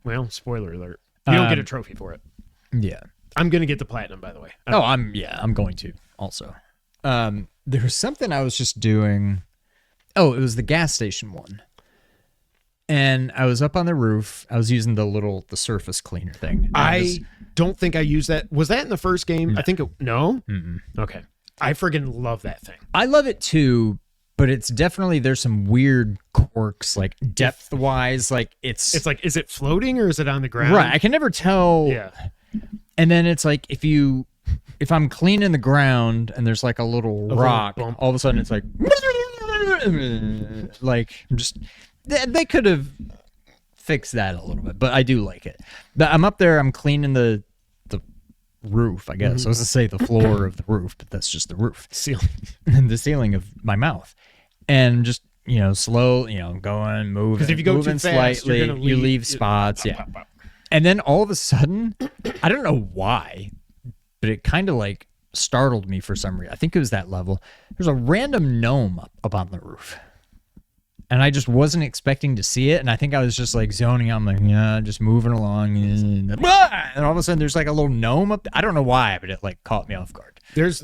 Well, spoiler alert. You don't get a trophy for it. Yeah. I'm going to get the platinum, by the way. I'm going to also. There was something I was just doing. Oh, it was the gas station one. And I was up on the roof. I was using the surface cleaner thing. I don't think I used that. Was that in the first game? No. I think no. Mm-mm. Okay. I friggin' love that thing. I love it too, but it's definitely, there's some weird quirks, like depth wise. Like it's like, is it floating or is it on the ground? Right. I can never tell. Yeah. And then it's like if I'm cleaning the ground and there's like a little rock, all of a sudden it's like they could have fixed that a little bit, but I do like it. But I'm up there, I'm cleaning the roof, I guess. Mm-hmm. I was to say the floor of the roof, but that's just the roof. Ceiling. The ceiling of my mouth. And just, slow, going, moving. Because if you go moving too fast, slightly, you're gonna you leave spots. Pop, pop, pop. And then all of a sudden, I don't know why, but it kind of like startled me for some reason. I think it was that level. There's a random gnome up on the roof. And I just wasn't expecting to see it. And I think I was just like zoning. I'm like, yeah, just moving along. And all of a sudden there's like a little gnome up there. I don't know why, but it like caught me off guard. There's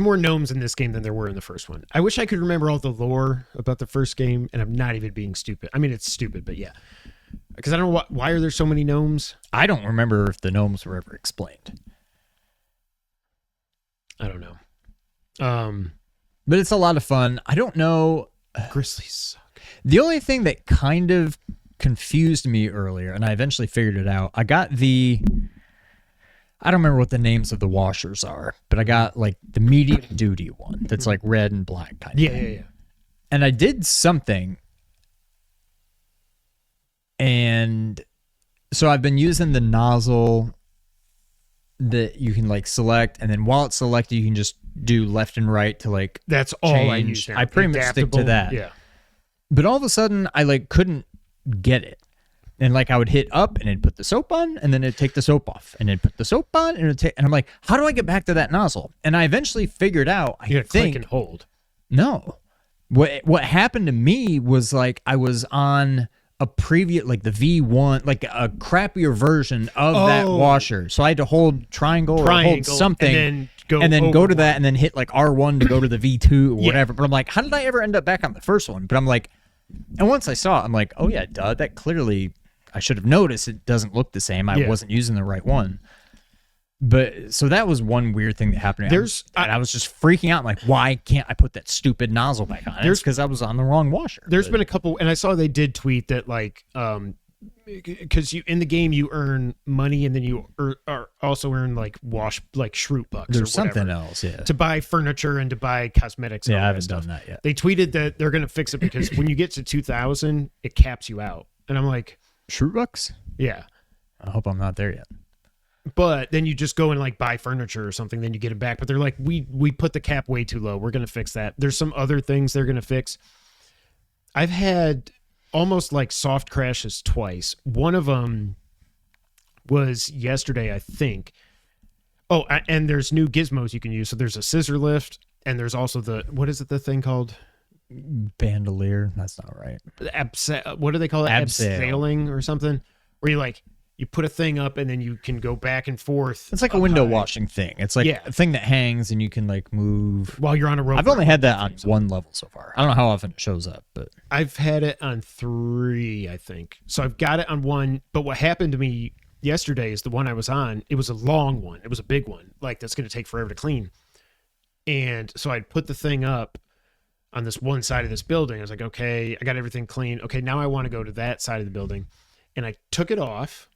more gnomes in this game than there were in the first one. I wish I could remember all the lore about the first game, and I'm not even being stupid. I mean, it's stupid, but yeah. Because I don't know why are there so many gnomes? I don't remember if the gnomes were ever explained. I don't know. But it's a lot of fun. I don't know. Grizzlies suck. The only thing that kind of confused me earlier, and I eventually figured it out, I got I don't remember what the names of the washers are, but I got like the medium duty one that's like red and black kind of thing. Yeah. And I did something, and so I've been using the nozzle that you can like select, and then while it's selected, you can just do left and right to like that's all change. I use now. I pretty much stick to that. Yeah. But all of a sudden, I like couldn't get it. And like I would hit up and it'd put the soap on and then it'd take the soap off and it'd put the soap on and it'd take, and I'm like, how do I get back to that nozzle? And I eventually figured out, I You gotta think, click and hold. no. What happened to me was like I was on a previous, like the V1, like a crappier version of that washer. So I had to hold triangle or hold something and then then go to that and then hit like R1 to go to the V2 or Yeah. whatever. But I'm like, how did I ever end up back on the first one? But I'm like, and once I saw it, I'm like, oh yeah, duh, that clearly I should have noticed. It doesn't look the same. I wasn't using the right one. But so that was one weird thing that happened. I was just freaking out. I'm like, why can't I put that stupid nozzle back on? It's because I was on the wrong washer. There's been a couple, and I saw they did tweet that like, because you in the game you earn money and then you also earn like Shroot bucks. There's or whatever, something else, yeah, to buy furniture and to buy cosmetics. And yeah, all I that haven't stuff. done that yet. They tweeted that they're going to fix it because when you get to 2,000, it caps you out. And I'm like, Shroot bucks? yeah. I hope I'm not there yet. But then you just go and like buy furniture or something, then you get it back. But they're like, we put the cap way too low. We're going to fix that. There's some other things they're going to fix. I've had almost like soft crashes twice. One of them was yesterday, I think. Oh, and there's new gizmos you can use. So there's a scissor lift, and there's also the thing called? Bandolier. That's not right. What do they call it? Abseil. Abseiling or something? Where you like, you put a thing up and then you can go back and forth. It's like a window washing thing. It's like a thing that hangs and you can like move. While you're on a rope. I've only had that on one level so far. I don't know how often it shows up, but I've had it on 3, I think. So I've got it on 1. But what happened to me yesterday is the one I was on, it was a long one. It was a big one. Like that's going to take forever to clean. And so I'd put the thing up on this one side of this building. I was like, okay, I got everything clean. Okay, now I want to go to that side of the building. And I took it off.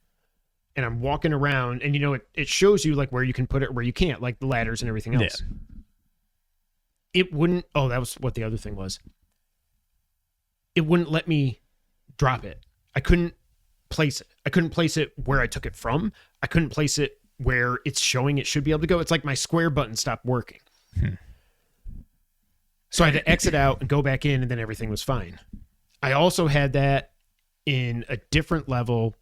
And I'm walking around, and it shows you like where you can put it, where you can't, like the ladders and everything else. Yeah. It wouldn't. Oh, that was what the other thing was. It wouldn't let me drop it. I couldn't place it. I couldn't place it where I took it from. I couldn't place it where it's showing it should be able to go. It's like my square button stopped working. So I had to exit out and go back in, and then everything was fine. I also had that in a different level.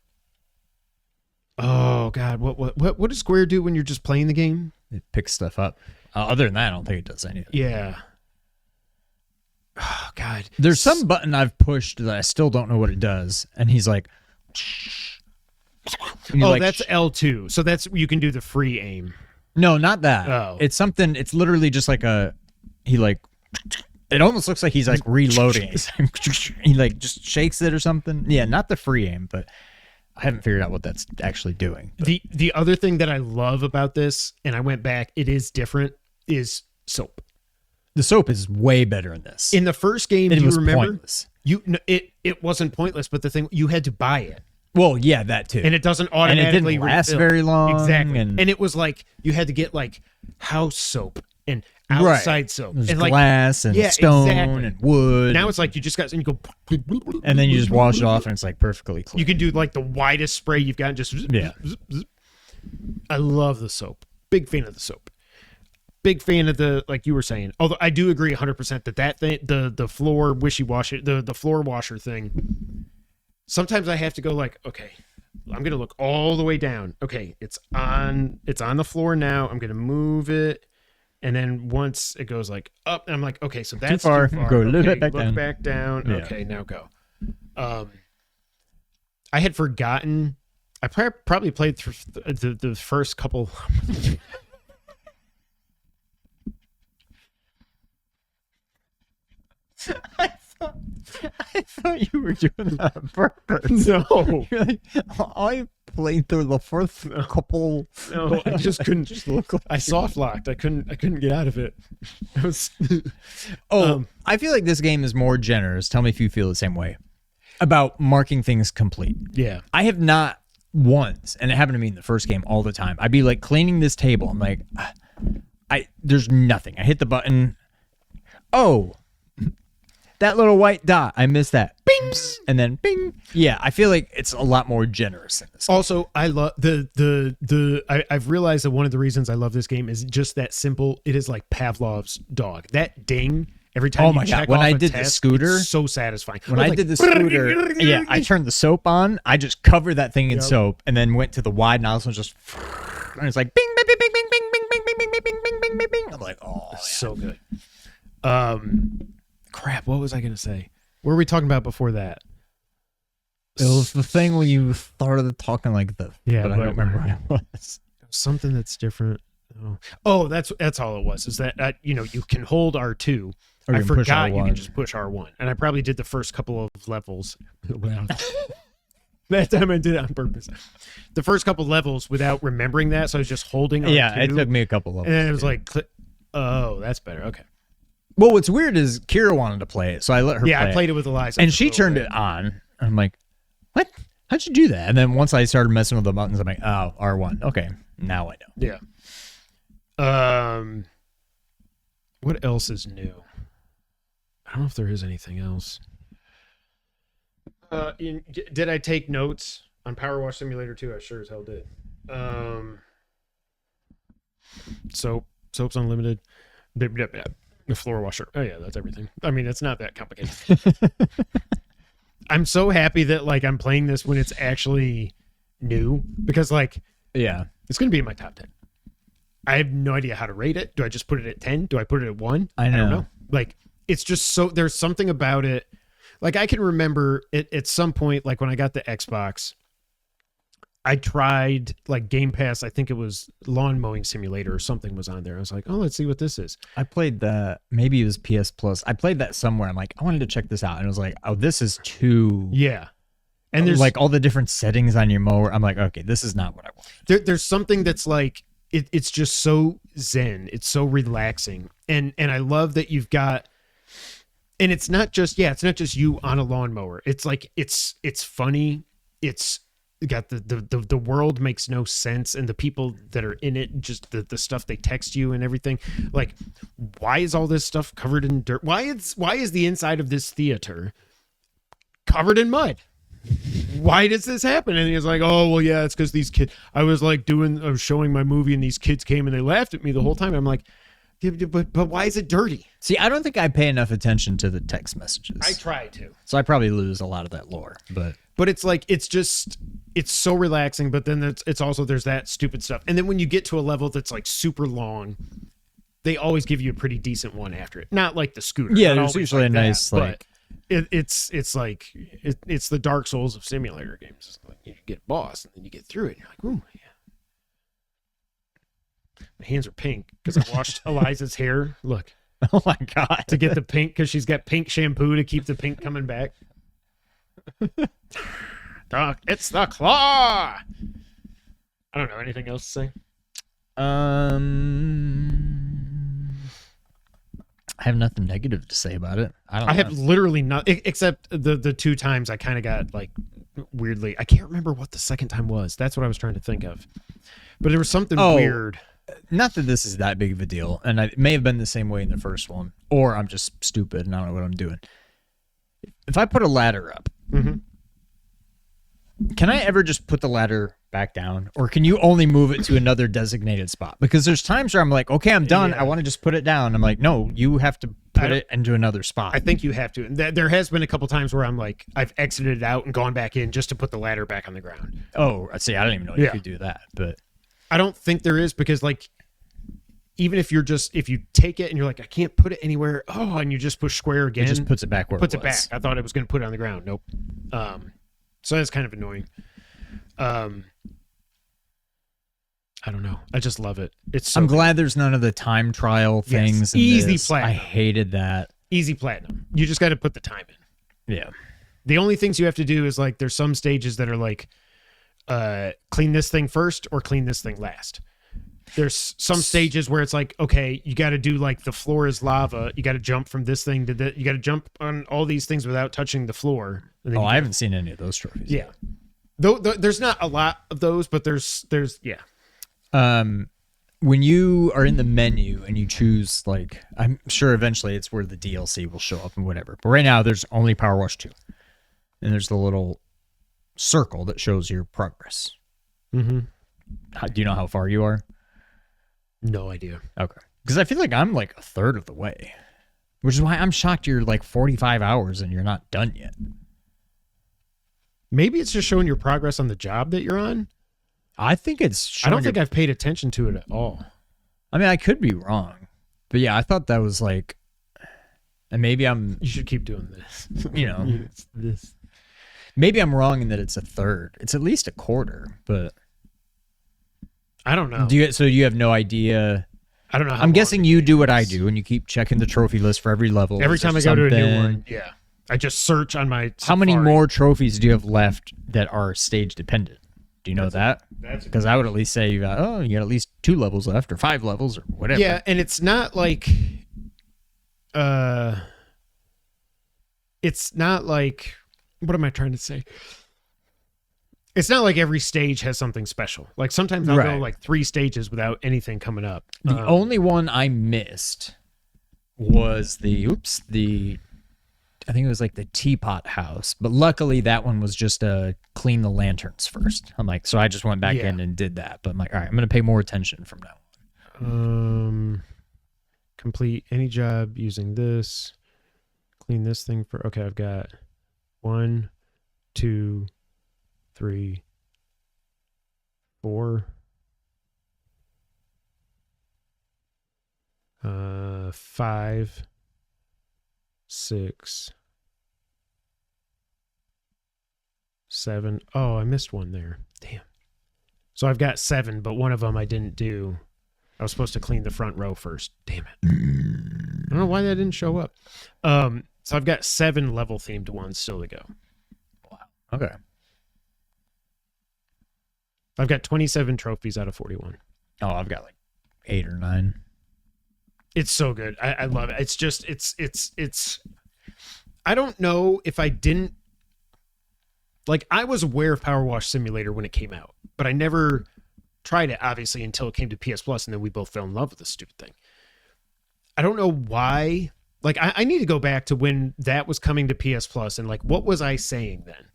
Oh God! What does Square do when you're just playing the game? it picks stuff up. Other than that, I don't think it does anything. Yeah. Oh God! There's some button I've pushed that I still don't know what it does, and he's like, oh, like, that's L2. So that's you can do the free aim. No, not that. Oh, it's something. It's literally just like he like. It almost looks like he's like reloading. He like just shakes it or something. Yeah, not the free aim, but I haven't figured out what that's actually doing. But. The other thing that I love about this, and I went back, it is different, is soap. The soap is way better in this. In the first game, do you remember? Pointless. It wasn't pointless, but the thing, you had to buy it. Well, yeah, that too. And it doesn't automatically and it didn't last refill. very long. Exactly. And it was like you had to get like house soap and outside soap. There's and glass and stone and wood. Now it's like you just got, and you go, and then you just wash it off and it's like perfectly clean. You can do like the widest spray you've got and just, yeah. I love the soap. Big fan of the soap. Big fan of the, like you were saying, although I do agree 100% that thing, the floor wishy-washy, the floor washer thing, sometimes I have to go like, okay, I'm going to look all the way down. Okay, it's on the floor now. I'm going to move it. And then once it goes like up, and I'm like, okay, so that's too far. Go a little bit back down. Back down. Yeah. Okay, now go. I had forgotten. I probably played through the first couple. I thought you were doing that on purpose. No. You're like, I played through the first couple. No, I just couldn't. Just look like I soft locked. I couldn't get out of it. It was. I feel like this game is more generous. Tell me if you feel the same way about marking things complete. Yeah, I have not once, and it happened to me in the first game all the time. I'd be like cleaning this table. I'm like, there's nothing. I hit the button. Oh. That little white dot, I missed that. Bing! And then bing. Yeah, I feel like it's a lot more generous in this game. Also, I love I've realized that one of the reasons I love this game is just that simple. It is like Pavlov's dog. That ding Every time Oh my you God, check when off I a did the task, scooter- it's so satisfying. When was I like, did the scooter, yeah, I turned the soap on. I just covered that thing in Yep. soap, and then went to the wide nozzle and just, and it's like bing, bing, bing, bing, bing, bing, bing, bing, bing, bing, bing, bing, bing, bing, bing. I'm like, oh, so good. Crap. What was I gonna say? What were we talking about before that? it was the thing when you started talking like this. Yeah, but I don't remember what it was. Something that's different. Oh, that's all it was. Is that you know, you can hold R2. Or I you can push forgot you R1. can just push R1, and I probably did the first couple of levels. That time I did it on purpose. The first couple levels without remembering that, so I was just holding R2. Yeah, it took me a couple of. And then it was like, oh, that's better. Okay. Well, what's weird is Kira wanted to play it, so I let her. Yeah, play I played it with Eliza, and she turned it on. And I'm like, "What? How'd you do that?" And then once I started messing with the buttons, I'm like, "Oh, R1. Okay, now I know." Yeah. What else is new? I don't know if there is anything else. Did I take notes on Powerwash Simulator 2? I sure as hell did. Soaps Unlimited. The floor washer. Oh yeah, that's everything. I mean, it's not that complicated. I'm so happy that like I'm playing this when it's actually new, because like Yeah. it's gonna be in my top 10. I have no idea how to rate it. Do I just put it at 10? Do I put it at 1? I don't know. know. Like, it's just so, there's something about it. Like, I can remember it at some point, like when I got the Xbox, I tried like Game Pass. I think it was Lawn Mowing Simulator or something was on there. I was like, oh, let's see what this is. I played that. Maybe it was PS Plus. I played that somewhere. I'm like, I wanted to check this out, and it was like, oh, this is too. Yeah. And there's like all the different settings on your mower. I'm like, okay, this is not what I want. there's something that's like, it's just so zen. It's so relaxing. And I love that you've got, and it's not just you on a lawnmower. It's like, it's funny. It's got the world makes no sense. And the people that are in it, just the stuff they text you and everything. Like, why is all this stuff covered in dirt? Why is the inside of this theater covered in mud? Why does this happen? And he's like, oh, well, yeah, it's because these kids, I was showing my movie and these kids came and they laughed at me the whole time. I'm like, yeah, but why is it dirty? See, I don't think I pay enough attention to the text messages. I try to. So I probably lose a lot of that lore, but it's like, it's so relaxing, but then it's also, there's that stupid stuff. And then when you get to a level that's like super long, they always give you a pretty decent one after it. Not like the scooter. yeah, Not there's always usually like a nice that, like. but it's like it's the Dark Souls of simulator games. It's like you get a boss and then you get through it and you're like, ooh, yeah. My hands are pink because I washed Eliza's hair. Look, Oh my god! to get the pink, because she's got pink shampoo to keep the pink coming back. It's the claw. I don't know anything else to say. I have nothing negative to say about it. I have literally not, except the two times I kind of got like weirdly. I can't remember what the second time was. That's what I was trying to think of. But there was something weird. Not that this is that big of a deal, and it may have been the same way in the first one, or I'm just stupid and I don't know what I'm doing. If I put a ladder up, can I ever just put the ladder back down, or can you only move it to another designated spot? Because there's times where I'm like, okay, I'm done. Yeah. I want to just put it down. I'm like, no, you have to put it into another spot. I think you have to. And there has been a couple times where I'm like, I've exited it out and gone back in just to put the ladder back on the ground. Oh, see, I didn't even know you could do that, but I don't think there is, because like, even if you take it and you're like, I can't put it anywhere. Oh, and you just push square again. it just puts it back where puts it it back. was. I thought it was going to put it on the ground. Nope. So that's kind of annoying. I don't know. I just love it. It's so I'm glad there's none of the time trial things. Yes. in Easy this. platinum. I hated that. easy platinum. You just got to put the time in. Yeah. The only things you have to do is like, there's some stages that are like, clean this thing first or clean this thing last. There's some stages where it's like, okay, you got to do like the floor is lava. You got to jump from this thing to that. You got to jump on all these things without touching the floor. And then Oh, I haven't seen any of those trophies. Yeah. Though there's not a lot of those, but there's yeah. When you are in the menu and you choose, like, I'm sure eventually it's where the DLC will show up and whatever. But right now there's only Powerwash 2. And there's the little circle that shows your progress. Mm-hmm. Do you know how far you are? No idea. Okay. Because I feel like I'm like a third of the way. Which is why I'm shocked you're like 45 hours and you're not done yet. Maybe it's just showing your progress on the job that you're on. I think it's I don't think I've paid attention to it at all. I mean, I could be wrong. But yeah, I thought that was like, and maybe I'm, You should keep doing this. you know, It's this. maybe I'm wrong in that it's a third. It's at least a quarter, but I don't know. so you have no idea. I don't know. How I'm long guessing the you game do what I is. do and you keep checking the trophy list for every level. Every Is there time I go to a new something- one, yeah, I just search on my. How many Safari. more trophies do you have left that are stage dependent? Do you know that? That's Because I would at least say you got at least 2 levels left or 5 levels or whatever. yeah, and it's not like, what am I trying to say? It's not like every stage has something special. Like sometimes I'll go Right. like 3 stages without anything coming up. The only one I missed was I think it was like the teapot house, but luckily that one was just clean the lanterns first. I'm like, so I just went back Yeah. in and did that. But I'm like, all right, I'm going to pay more attention from now on. Complete any job using this. Clean this thing for. Okay, I've got 1, 2, 3, 4. 5, 6, 7. Oh, I missed one there. Damn. So I've got 7, but one of them I didn't do. I was supposed to clean the front row first. Damn it. I don't know why that didn't show up. So I've got 7 level themed ones still to go. Okay. I've got 27 trophies out of 41. Oh, I've got like 8 or 9. It's so good. I love it. It's just, it's, I don't know if I didn't, like, I was aware of Powerwash Simulator when it came out, but I never tried it, obviously, until it came to PS Plus, and then we both fell in love with this stupid thing. I don't know why. Like, I need to go back to when that was coming to PS Plus, and, like, what was I saying then?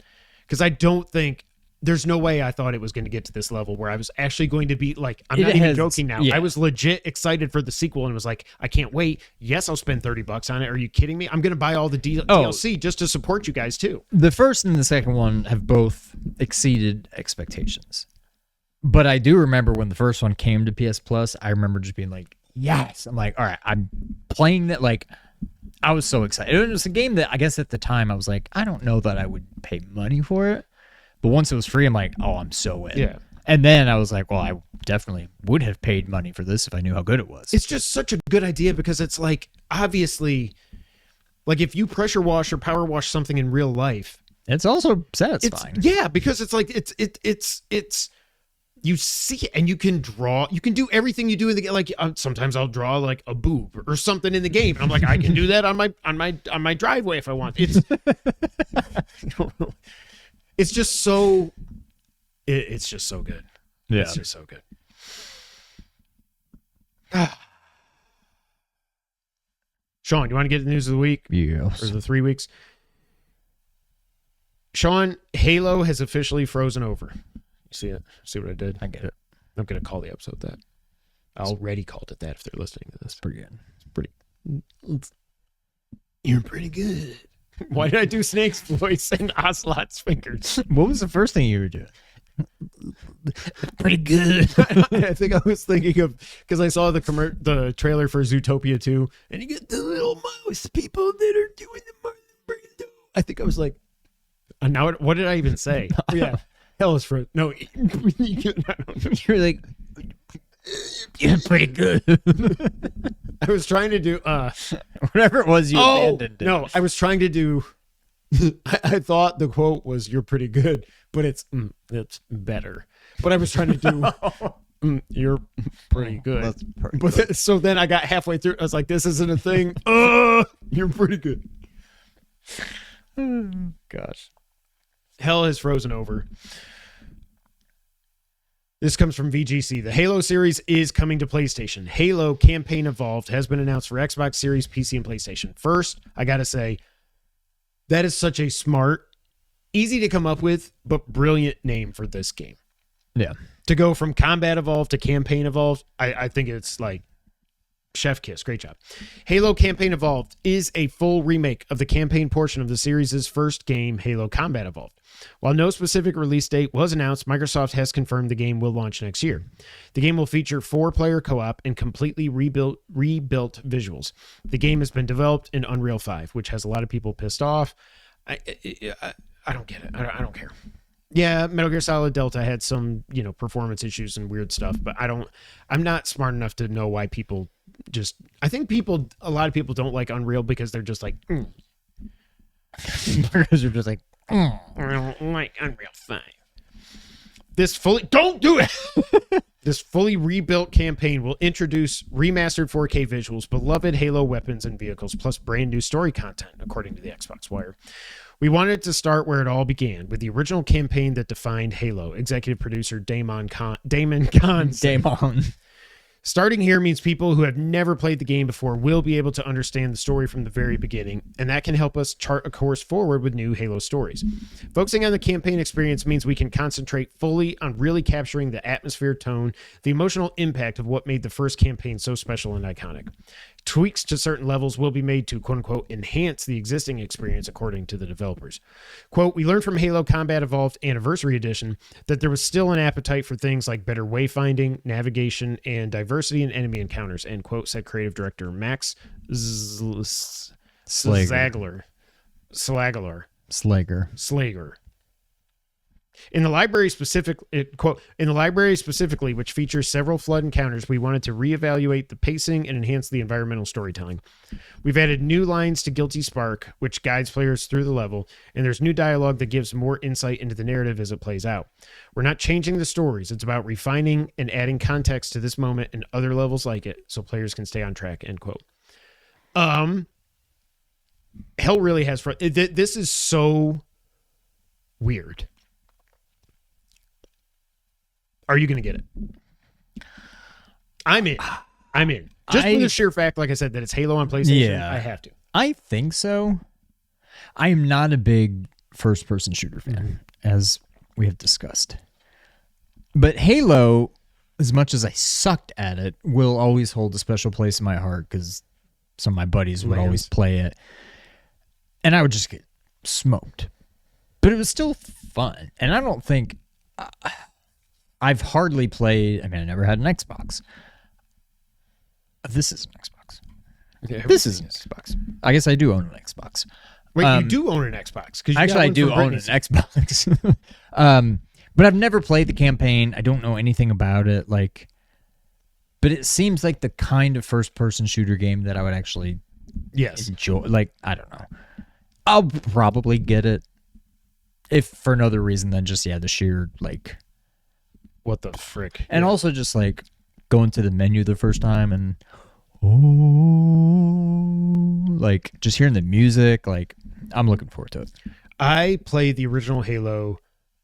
Because I don't think, there's no way I thought it was going to get to this level where I was actually going to be, like, I'm not even joking now. Yeah. I was legit excited for the sequel and was like, I can't wait. Yes, I'll spend $30 on it. Are you kidding me? I'm going to buy all the DLC just to support you guys, too. The first and the second one have both exceeded expectations. But I do remember when the first one came to PS Plus, I remember just being like, yes. I'm like, all right, I'm playing that. Like, I was so excited. It was a game that I guess at the time I was like, I don't know that I would pay money for it. But once it was free, I'm like, oh, I'm so in. Yeah. And then I was like, well, I definitely would have paid money for this if I knew how good it was. It's just such a good idea because it's like, obviously, like if you pressure wash or power wash something in real life, It's also satisfying. yeah, because it's like, it's, you see it and you can draw, you can do everything you do in the game. Like sometimes I'll draw like a boob or something in the game. And I'm like, I can do that on my driveway if I want. It's, it's just so, it's just so good. Yeah. It's just so good. Sean, you want to get the news of the week Yes. or the 3 weeks? Sean, Halo has officially frozen over. You see it? See what I did? I get it. I'm going to call the episode that. I already called it that if they're listening to this. Pretty good. It's pretty. You're pretty good. Why did I do Snake's voice and Ocelot's fingers? What was the first thing you were doing? Pretty good. I think I was thinking of, because I saw the trailer for Zootopia 2, and you get the little mouse people that are doing the Martin Brando. I think I was like, now what did I even say? Yeah. Hell is for no. I don't know. You're like, you're pretty good. I was trying to do Whatever it was, you abandoned it. no, I was trying to do I thought the quote was "you're pretty good," but it's better. But I was trying to do "you're pretty good." That's pretty But good. so then I got halfway through. I was like, "This isn't a thing." You're pretty good. Gosh. Hell has frozen over. This comes from VGC. The Halo series is coming to PlayStation. Halo Campaign Evolved has been announced for Xbox Series, PC, and PlayStation. First, I got to say, that is such a smart, easy to come up with, but brilliant name for this game. Yeah. To go from Combat Evolved to Campaign Evolved, I think it's like Chef Kiss, great job. Halo Campaign Evolved is a full remake of the campaign portion of the series' first game, Halo Combat Evolved. While no specific release date was announced, Microsoft has confirmed the game will launch next year. The game will feature 4-player co-op and completely rebuilt visuals. The game has been developed in Unreal 5, which has a lot of people pissed off. I don't get it. I don't care. Yeah, Metal Gear Solid Delta had some, performance issues and weird stuff, but I'm not smart enough to know why people I think a lot of people don't like Unreal because they're just like, Because you're just like, I don't like Unreal 5. Don't do it! This fully rebuilt campaign will introduce remastered 4K visuals, beloved Halo weapons and vehicles, plus brand new story content, according to the Xbox Wire. We wanted to start where it all began, with the original campaign that defined Halo, executive producer Damon Kahn. Damon. Starting here means people who have never played the game before will be able to understand the story from the very beginning, and that can help us chart a course forward with new Halo stories. Focusing on the campaign experience means we can concentrate fully on really capturing the atmosphere, tone, the emotional impact of what made the first campaign so special and iconic. Tweaks to certain levels will be made to, quote-unquote, enhance the existing experience, according to the developers. Quote, we learned from Halo Combat Evolved Anniversary Edition that there was still an appetite for things like better wayfinding, navigation, and diversity in enemy encounters, end quote, said creative director Max Slager. In the library specifically, which features several flood encounters, we wanted to reevaluate the pacing and enhance the environmental storytelling. We've added new lines to Guilty Spark, which guides players through the level, and there's new dialogue that gives more insight into the narrative as it plays out. We're not changing the stories. It's about refining and adding context to this moment and other levels like it, so players can stay on track, end quote. Hell really has... This is so weird. Are you going to get it? I'm in. Just for the sheer fact, like I said, that it's Halo on PlayStation, yeah. I have to. I think so. I am not a big first-person shooter fan, as we have discussed. But Halo, as much as I sucked at it, will always hold a special place in my heart because some of my buddies would always play it. And I would just get smoked. But it was still fun. And I don't think... I've hardly played... I never had an Xbox. This is an Xbox. Yeah, this is an Xbox. I guess I do own an Xbox. Wait, you do own an Xbox? Actually, I do own an Xbox. But I've never played the campaign. I don't know anything about it. But it seems like the kind of first-person shooter game that I would actually enjoy. I don't know. I'll probably get it. If for another reason than just, the sheer, what the frick? And also just going to the menu the first time and just hearing the music, I'm looking forward to it. I played the original Halo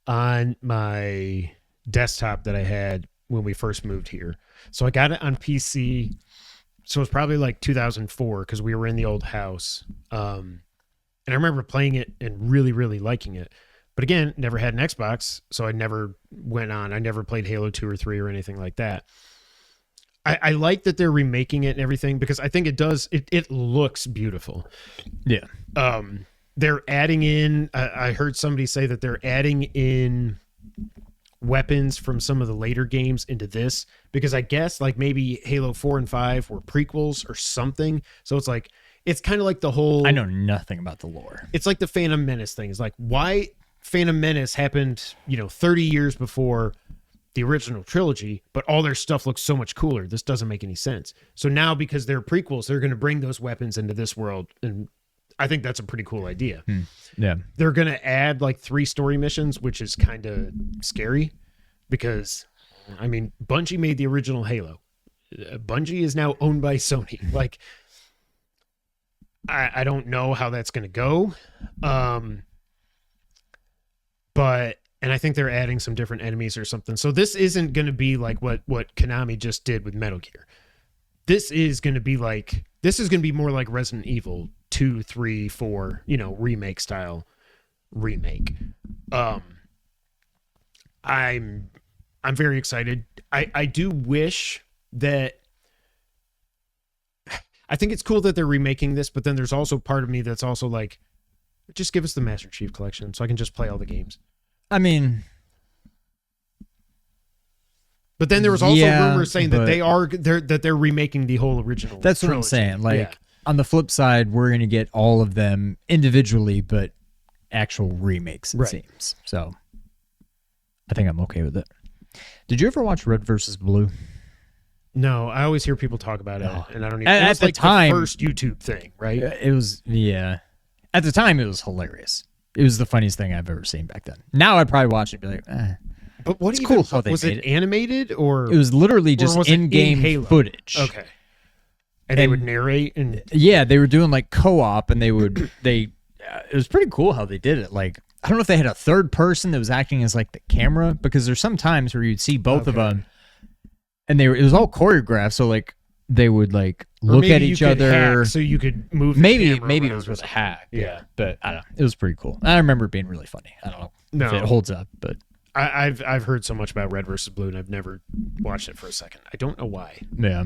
on my desktop that I had when we first moved here. So I got it on PC. So it was probably 2004 because we were in the old house. And I remember playing it and really, really liking it. But again, never had an Xbox, so I never went on. I never played Halo 2 or 3 or anything like that. I like that they're remaking it and everything because I think it looks beautiful. Yeah. They're adding in, I heard somebody say that they're adding in weapons from some of the later games into this because I guess maybe Halo 4 and 5 were prequels or something. So it's kind of like the whole... I know nothing about the lore. It's like the Phantom Menace thing. It's why... Phantom Menace happened, 30 years before the original trilogy, but all their stuff looks so much cooler. This doesn't make any sense. So now, because they're prequels, they're going to bring those weapons into this world, and I think that's a pretty cool idea. Yeah. They're going to add 3 story missions, which is kind of scary because, Bungie made the original Halo. Bungie is now owned by Sony. I don't know how that's going to go. And I think they're adding some different enemies or something. So this isn't going to be like what Konami just did with Metal Gear. This is going to be more like Resident Evil 2, 3, 4, remake style remake. I'm very excited. I do wish that I think it's cool that they're remaking this, but then there's also part of me that's also like, just give us the Master Chief Collection so I can just play all the games. I mean, but then there was also rumors saying that but they're remaking the whole original. That's what I'm trilogy. saying. Like, Yeah. on the flip side, we're going to get all of them individually, but actual remakes, it Right. seems. So I think I'm okay with it. Did you ever watch Red versus Blue? No, I always hear people talk about it, No. and I don't even. At It was the like time- the first YouTube thing, right? It was, yeah. At the time, it was hilarious. It was the funniest thing I've ever seen back then. Now I'd probably watch it and be like, eh. But what It's even, cool how they was made it it. animated or It was literally just was it in in-game Halo? footage. okay? And they And- would narrate and Yeah, they were doing like co-op, and it was pretty cool how they did it. Like, I don't know if they had a third person that was acting as like the camera, because there's some times where you'd see both of Okay. them, and it was all choreographed. So like they would like or look maybe at you each could other. hack so you could move. The Maybe camera it around was or with a something. hack. Yeah. But I don't know. It was pretty cool. I remember it being really funny. I don't know No, if it holds up, but I've heard so much about Red versus Blue, and I've never watched it for a second. I don't know why. yeah.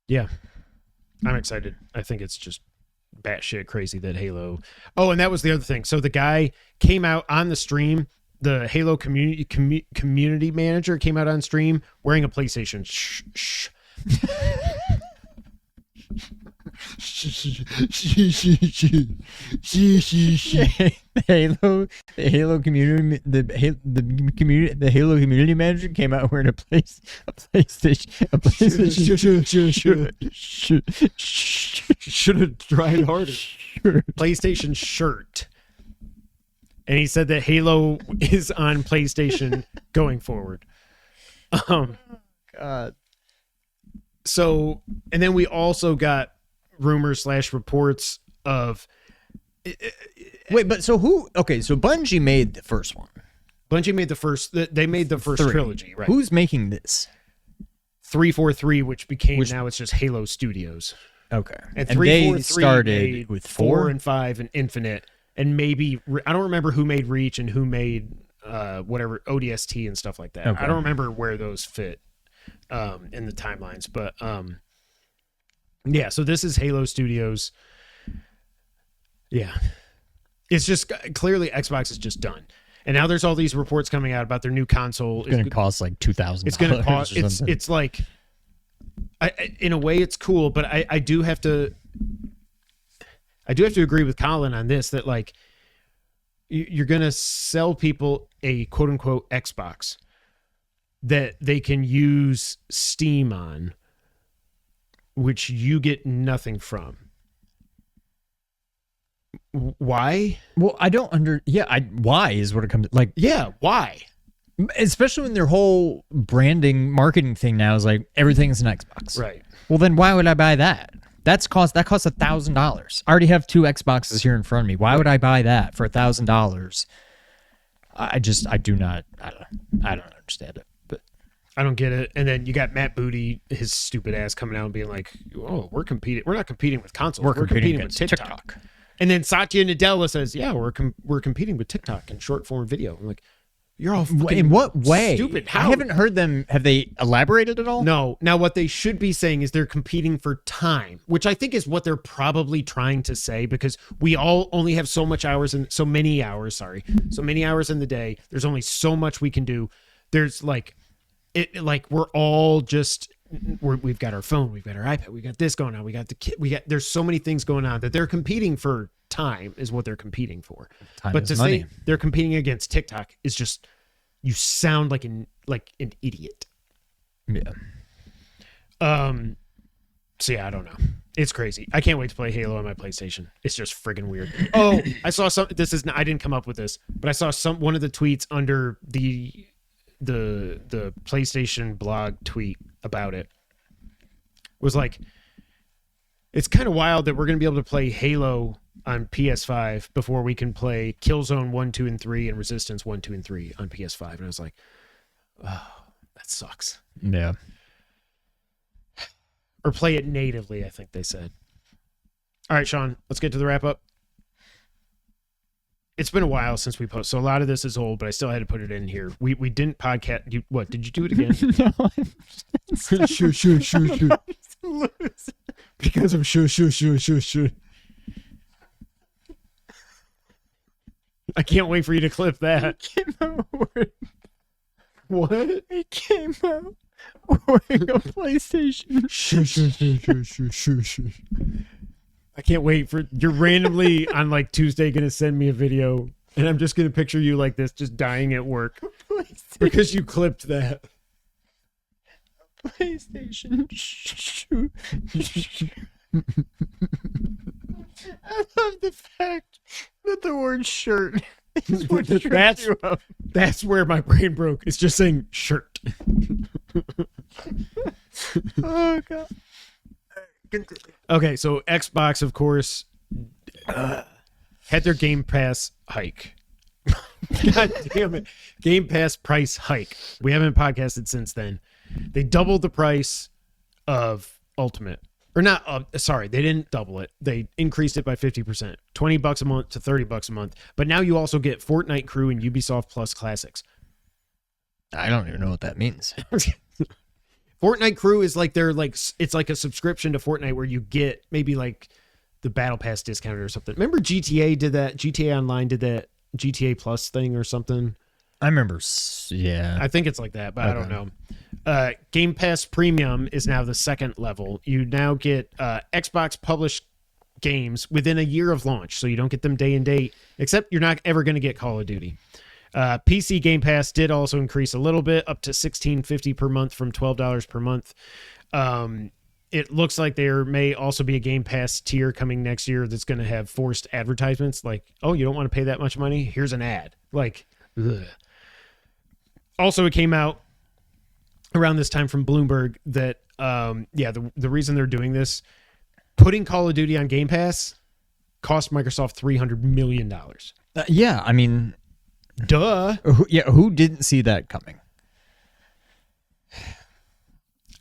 Yeah, I'm excited. I think it's just batshit crazy that Halo. Oh, and that was the other thing. So the guy came out on the stream. The Halo community manager came out on stream wearing a PlayStation. The Halo community, the Halo community manager came out wearing a PlayStation. Should have tried harder. PlayStation shirt. And he said that Halo is on PlayStation going forward. God. So, and then we also got rumors / reports of Wait, but so who? Okay, so Bungie made the first one. Bungie made the first. They made the first 3. trilogy, right? Who's making this? 343, which became now it's just Halo Studios. Okay, And they 343 started made with 4 and 5 and Infinite, and maybe I don't remember who made Reach and who made whatever ODST and stuff like that. Okay. I don't remember where those fit in the timelines, but yeah. So this is Halo Studios. Yeah, it's just clearly Xbox is just done, and now there's all these reports coming out about their new console. It's going to cost like $2,000. It's going to cost. It's like, in a way, it's cool, but I do have to agree with Colin on this, that like you're going to sell people a quote unquote Xbox that they can use Steam on, which you get nothing from. Why? Well, I don't why is what it comes like. Yeah, why? Especially when their whole branding marketing thing now is like everything's an Xbox. Right. Well, then why would I buy that? That costs $1,000. I already have 2 Xboxes here in front of me. Why would I buy that for $1,000? I don't understand it. But I don't get it. And then you got Matt Booty, his stupid ass, coming out and being like, "Oh, we're not competing with consoles. We're competing with against TikTok." And then Satya Nadella says, "Yeah, we're competing with TikTok in short form video." I'm like, "You're all fucking in what way? stupid." I haven't heard them. Have they elaborated at all? No. Now, what they should be saying is they're competing for time, which I think is what they're probably trying to say, because we all only have so many hours in the day. There's only so much we can do. There's we're all just, we've got our phone, we've got our iPad, we got this going on, there's so many things going on that they're competing for. Time is what they're competing for. Time But is to money. say they're competing against TikTok is just, you sound like an idiot. Yeah. So yeah, I don't know. It's crazy. I can't wait to play Halo on my PlayStation. It's just friggin' weird. Oh, I saw some. I didn't come up with this, but I saw one of the tweets under the PlayStation blog tweet about it was like, it's kind of wild that we're going to be able to play Halo on PS5 before we can play Killzone 1, 2, and 3 and Resistance 1, 2, and 3 on PS5. And I was like, oh, that sucks. Yeah. Or play it natively, I think they said. All right, Sean, let's get to the wrap up. it's been a while since we posted, so a lot of this is old, but I still had to put it in here. We didn't podcast. What did you do it again? No, Shoot. Because of shoot. I can't wait for you to clip that. came out What? It came out wearing a PlayStation. Shoot. I can't wait for you're randomly on like Tuesday gonna send me a video, and I'm just gonna picture you like this, just dying at work because you clipped that. PlayStation. I love the fact that the word shirt is what trips you up. That's where my brain broke. It's just saying shirt. Oh god. Okay, so Xbox, of course, had their Game Pass hike. God damn it. Game Pass price hike. We haven't podcasted since then. They doubled the price of Ultimate. Or not, sorry, they didn't double it. They increased it by 50%. $20 a month to $30 a month. But now you also get Fortnite Crew and Ubisoft Plus Classics. I don't even know what that means. Fortnite Crew is like it's like a subscription to Fortnite where you get maybe like the Battle Pass discounted or something. Remember GTA did that? GTA Online did that GTA Plus thing or something? I remember, yeah. I think it's like that, but I don't know. Game Pass Premium is now the second level. You now get Xbox published games within a year of launch, so you don't get them day and date, except you're not ever going to get Call of Duty. PC Game Pass did also increase a little bit, up to $16.50 per month from $12 per month. It looks like there may also be a Game Pass tier coming next year that's going to have forced advertisements, like, oh, you don't want to pay that much money? Here's an ad. Like, ugh. Also, it came out around this time from Bloomberg that, the reason they're doing this, putting Call of Duty on Game Pass cost Microsoft $300 million. Yeah, I mean... Duh. Who didn't see that coming?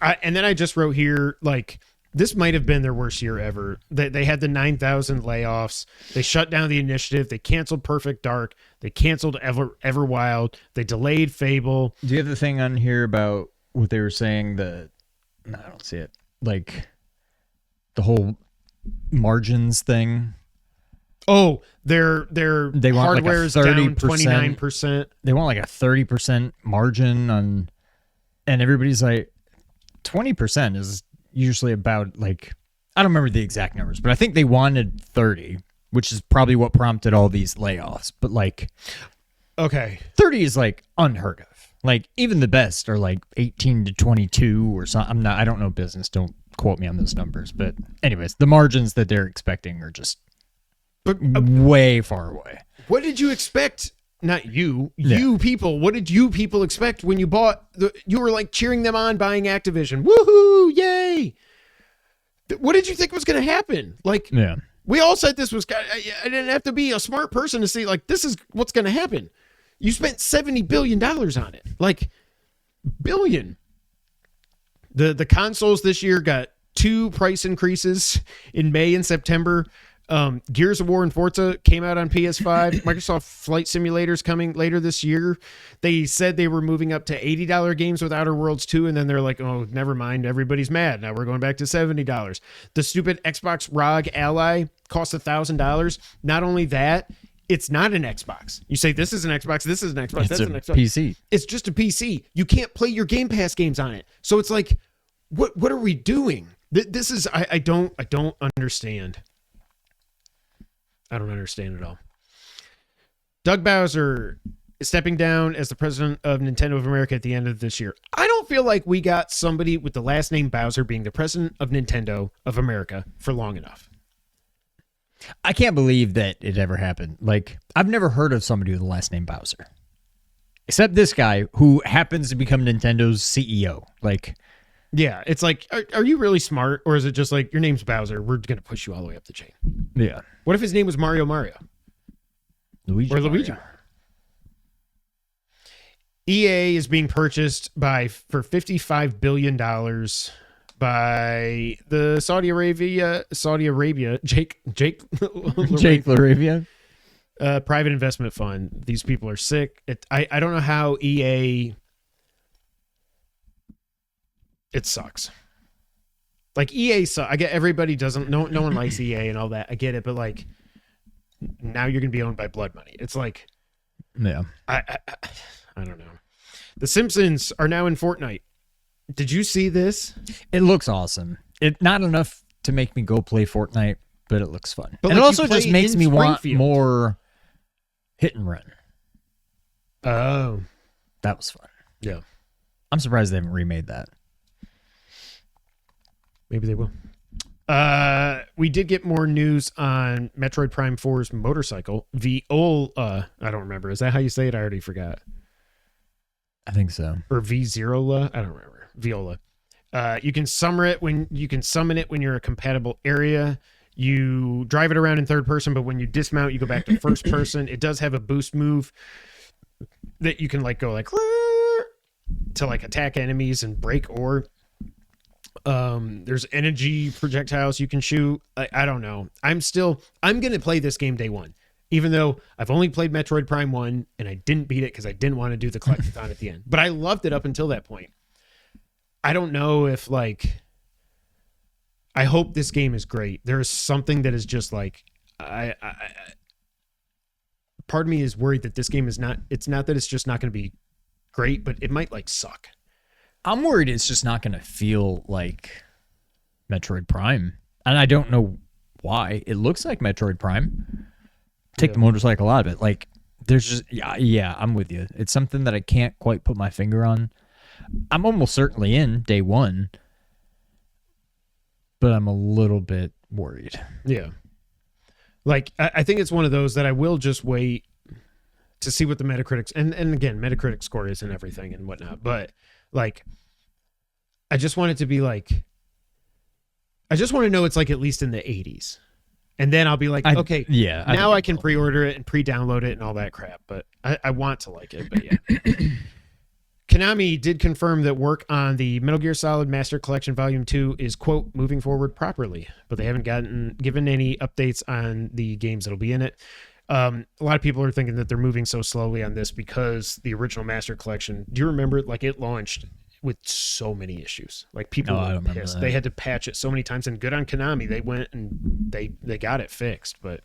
And then I just wrote here, like, this might have been their worst year ever. They had the 9,000 layoffs. They shut down the initiative. They canceled Perfect Dark. They canceled Everwild. They delayed Fable. Do you have the thing on here about what they were saying? No, I don't see it. Like, the whole margins thing. Oh, they want hardware is like a 30%, down 29%. They want like a 30% margin on, and everybody's like, 20% is usually about like, I don't remember the exact numbers, but I think they wanted 30, which is probably what prompted all these layoffs. But like, okay, 30 is like unheard of. Like even the best are like 18 to 22 or something. I don't know business. Don't quote me on those numbers. But anyways, the margins that they're expecting are just way far away. What did you expect? Not you people. What did you people expect when you bought you were like cheering them on buying Activision? Woohoo! Yay! What did you think was going to happen? Like, we all said this was. I didn't have to be a smart person to see like this is what's going to happen. You spent $70 billion on it, like billion. The consoles this year got 2 price increases in May and September. Gears of War and Forza came out on PS5. Microsoft Flight Simulator's coming later this year. They said they were moving up to $80 games with Outer Worlds 2, and then they're like, oh, never mind. Everybody's mad. Now we're going back to $70. The stupid Xbox ROG Ally costs $1,000. Not only that, it's not an Xbox. You say, this is an Xbox, this is an Xbox, that's an Xbox. PC. It's just a PC. You can't play your Game Pass games on it. So it's like, what are we doing? This is, I don't understand. I don't understand at all. Doug Bowser is stepping down as the president of Nintendo of America at the end of this year. I don't feel like we got somebody with the last name Bowser being the president of Nintendo of America for long enough. I can't believe that it ever happened. Like, I've never heard of somebody with the last name Bowser. Except this guy who happens to become Nintendo's CEO. Like, yeah, it's like, are you really smart? Or is it just like, your name's Bowser, we're going to push you all the way up the chain? Yeah. What if his name was Mario? Luigi. EA is being purchased for $55 billion by the Saudi Arabia, Jake Jake LaRavia. Private investment fund. These people are sick. I don't know how EA. It sucks. Like EA, I get everybody doesn't. No one likes EA and all that. I get it, but like now you're gonna be owned by blood money. It's like, yeah. I don't know. The Simpsons are now in Fortnite. Did you see this? It looks awesome. It not enough to make me go play Fortnite, but it looks fun. But and like, it also you play just makes in me want Springfield. more hit and run. Oh, That was fun. yeah. I'm surprised they haven't remade that. Maybe they will. We did get more news on Metroid Prime 4's motorcycle. Viola. I don't remember. Is that how you say it? I already forgot. I think so. Or V-Zerola? I don't remember. Viola. You can summon it when you're a compatible area. You drive it around in third person, but when you dismount, you go back to first person. It does have a boost move that you can like go like to like attack enemies and break ore. There's energy projectiles you can shoot. I don't know. I'm going to play this game day one, even though I've only played Metroid Prime 1 and I didn't beat it because I didn't want to do the collectathon at the end, but I loved it up until that point. I don't know if like, I hope this game is great. There is something that is just like, part of me is worried that this game is not, it's not that it's just not going to be great, but it might like suck. I'm worried it's just not going to feel like Metroid Prime. And I don't know why. It looks like Metroid Prime. Take the motorcycle out of it. Like, there's just, yeah, I'm with you. It's something that I can't quite put my finger on. I'm almost certainly in day one, but I'm a little bit worried. Yeah. Like, I think it's one of those that I will just wait to see what the Metacritic, and again, Metacritic score isn't everything and whatnot, but like, I just want it to be like, I just want to know it's like at least in the 80s. And then I'll be like, okay, yeah, now I can pre-order it and pre-download it and all that crap. But I want to like it, but yeah. Konami did confirm that work on the Metal Gear Solid Master Collection Volume 2 is, quote, moving forward properly, but they haven't given any updates on the games that'll be in it. A lot of people are thinking that they're moving so slowly on this because the original Master Collection, do you remember, like, it launched with so many issues? Like, people were pissed. They had to patch it so many times, and good on Konami. They went and they got it fixed, but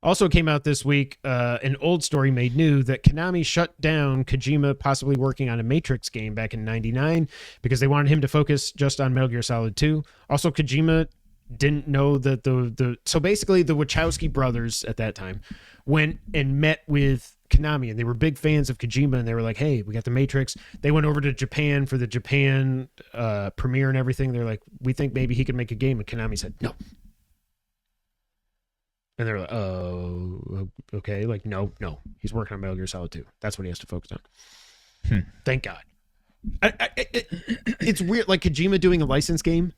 also came out this week, an old story made new that Konami shut down Kojima possibly working on a Matrix game back in 99 because they wanted him to focus just on Metal Gear Solid 2. Also, Kojima didn't know that so basically the Wachowski brothers at that time went and met with Konami, and they were big fans of Kojima, and they were like, hey, we got the Matrix. They went over to Japan for the Japan premiere and everything. They're like, we think maybe he could make a game, and Konami said no. And they're like, oh, okay. Like, no, he's working on Metal Gear Solid 2. That's what he has to focus on. Thank God. It's weird. Like Kojima doing a licensed game.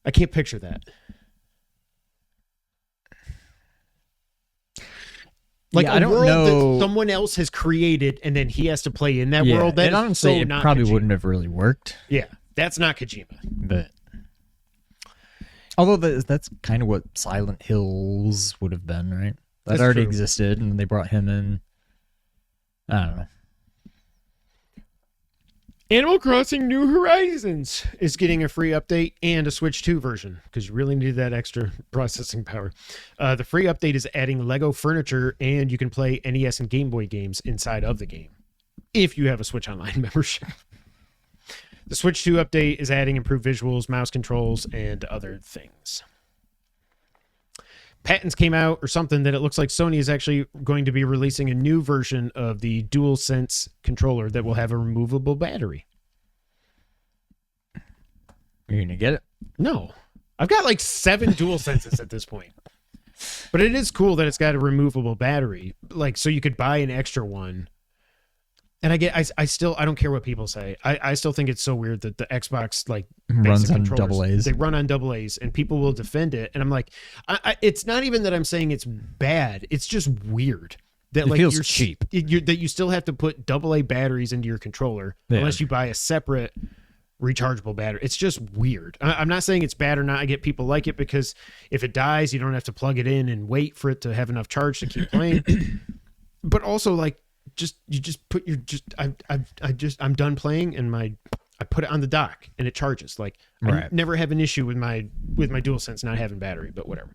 I can't picture that. Like I don't know. That someone else has created and then he has to play in that world. That and honestly, so it not probably Kojima. wouldn't have really worked. Yeah, that's not Kojima. But although that's kind of what Silent Hills would have been, right? That That's already true. existed, and they brought him in. I don't know. Animal Crossing New Horizons is getting a free update and a Switch 2 version because you really need that extra processing power. The free update is adding Lego furniture, and you can play NES and Game Boy games inside of the game if you have a Switch Online membership. The Switch 2 update is adding improved visuals, mouse controls, and other things. Patents came out or something that it looks like Sony is actually going to be releasing a new version of the DualSense controller that will have a removable battery. You're going to get it? No. I've got like 7 DualSenses at this point. But it is cool that it's got a removable battery. Like, so you could buy an extra one. And I don't care what people say. I still think it's so weird that the Xbox like runs basic on controllers, AA's. They run on AA's, and people will defend it. And I'm like, it's not even that I'm saying it's bad. It's just weird that It like feels you're cheap. That you still have to put AA batteries into your controller unless you buy a separate rechargeable battery. It's just weird. I'm not saying it's bad or not. I get people like it because if it dies, you don't have to plug it in and wait for it to have enough charge to keep playing. But also, like, you just put your I'm done playing and I put it on the dock and it charges. Like, I never have an issue with my DualSense not having battery, but whatever.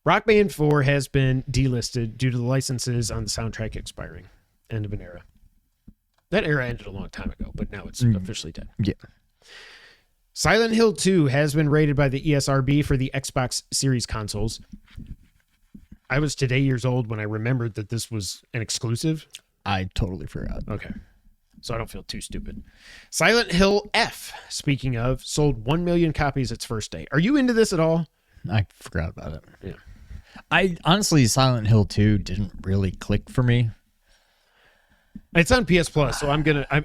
Rock Band 4 has been delisted due to the licenses on the soundtrack expiring. End of an era. That era ended a long time ago, but now it's officially dead. Yeah. Silent Hill 2 has been rated by the ESRB for the Xbox Series consoles. I was today years old when I remembered that this was an exclusive. I totally forgot. Okay. So I don't feel too stupid. Silent Hill F, speaking of, sold 1 million copies its first day. Are you into this at all? I forgot about it. Yeah. I honestly, Silent Hill 2 didn't really click for me. It's on PS Plus, so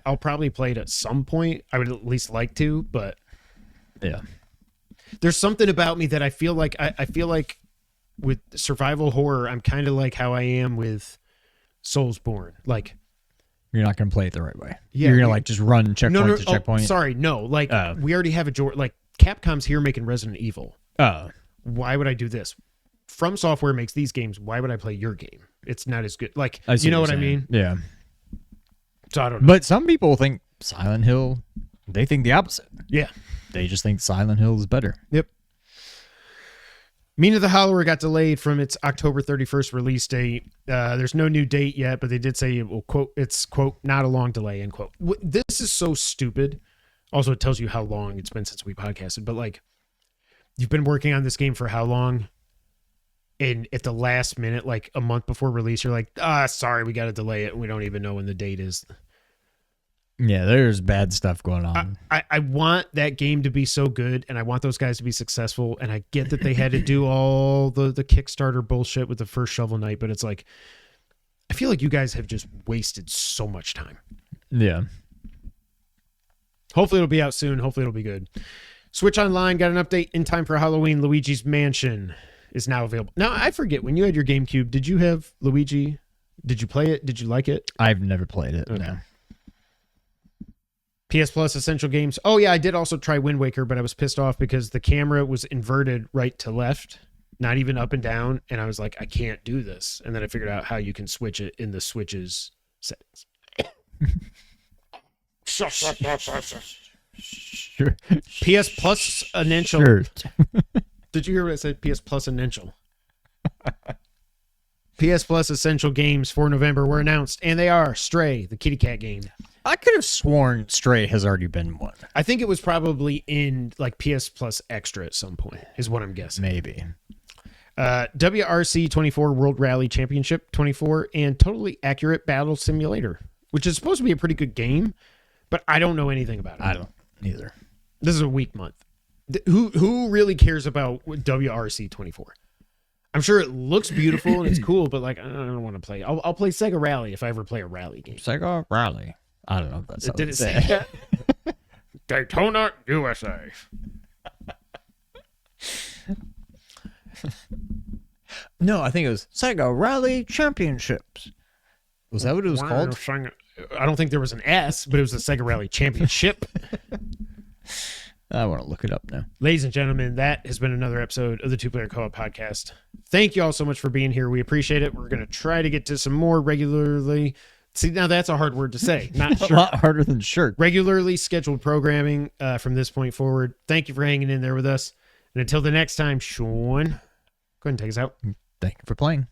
I'll probably play it at some point. I would at least like to, but yeah. There's something about me that I feel like I feel like with survival horror, I'm kind of like how I am with Soulsborne. Like, you're not going to play it the right way. Yeah, you're going to like just run checkpoint to checkpoint. Sorry, no. Like, we already have like Capcom's here making Resident Evil. Why would I do this? From Software makes these games. Why would I play your game? It's not as good. Like, you know what I mean? Yeah. So I don't know. But some people think Silent Hill, they think the opposite. Yeah. They just think Silent Hill is better. Yep. Mina the Hollower got delayed from its October 31st release date. There's no new date yet, but they did say it will, quote, it's, quote, not a long delay, end quote. This is so stupid. Also, it tells you how long it's been since we podcasted, but like, you've been working on this game for how long? And at the last minute, like a month before release, you're like, sorry, we got to delay it. We don't even know when the date is. Yeah, there's bad stuff going on. I want that game to be so good, and I want those guys to be successful. And I get that they had to do all the Kickstarter bullshit with the first Shovel Knight, but it's like, I feel like you guys have just wasted so much time. Yeah. Hopefully it'll be out soon. Hopefully it'll be good. Switch Online got an update in time for Halloween. Luigi's Mansion is now available. Now, I forget, when you had your GameCube, did you have Luigi? Did you play it? Did you like it? I've never played it. Okay. No. PS Plus Essential Games. Oh, yeah, I did also try Wind Waker, but I was pissed off because the camera was inverted right to left, not even up and down. And I was like, I can't do this. And then I figured out how you can switch it in the Switch's settings. Sure. PS Plus Essential. Sure. Did you hear what I said? PS Plus Essential. PS Plus Essential Games for November were announced, and they are Stray, the kitty cat game. I could have sworn Stray has already been one. I think it was probably in like PS Plus Extra at some point, is what I'm guessing. Maybe. WRC 24 World Rally Championship 24 and Totally Accurate Battle Simulator, which is supposed to be a pretty good game, but I don't know anything about it. I don't either. This is a weak month. Who really cares about WRC 24? I'm sure it looks beautiful and it's cool, but like, I don't want to play. I'll play Sega Rally if I ever play a rally game. Sega Rally. I don't know if that's how Did it say that? Daytona, USA. No, I think it was Sega Rally Championships. Was that what it was called? I don't think there was an S, but it was the Sega Rally Championship. I want to look it up now. Ladies and gentlemen, that has been another episode of the Two Player Co-op Podcast. Thank you all so much for being here. We appreciate it. We're going to try to get to some more regularly. See, now that's a hard word to say. Not a lot harder than shirt. Regularly scheduled programming from this point forward. Thank you for hanging in there with us. And until the next time, Sean, go ahead and take us out. Thank you for playing.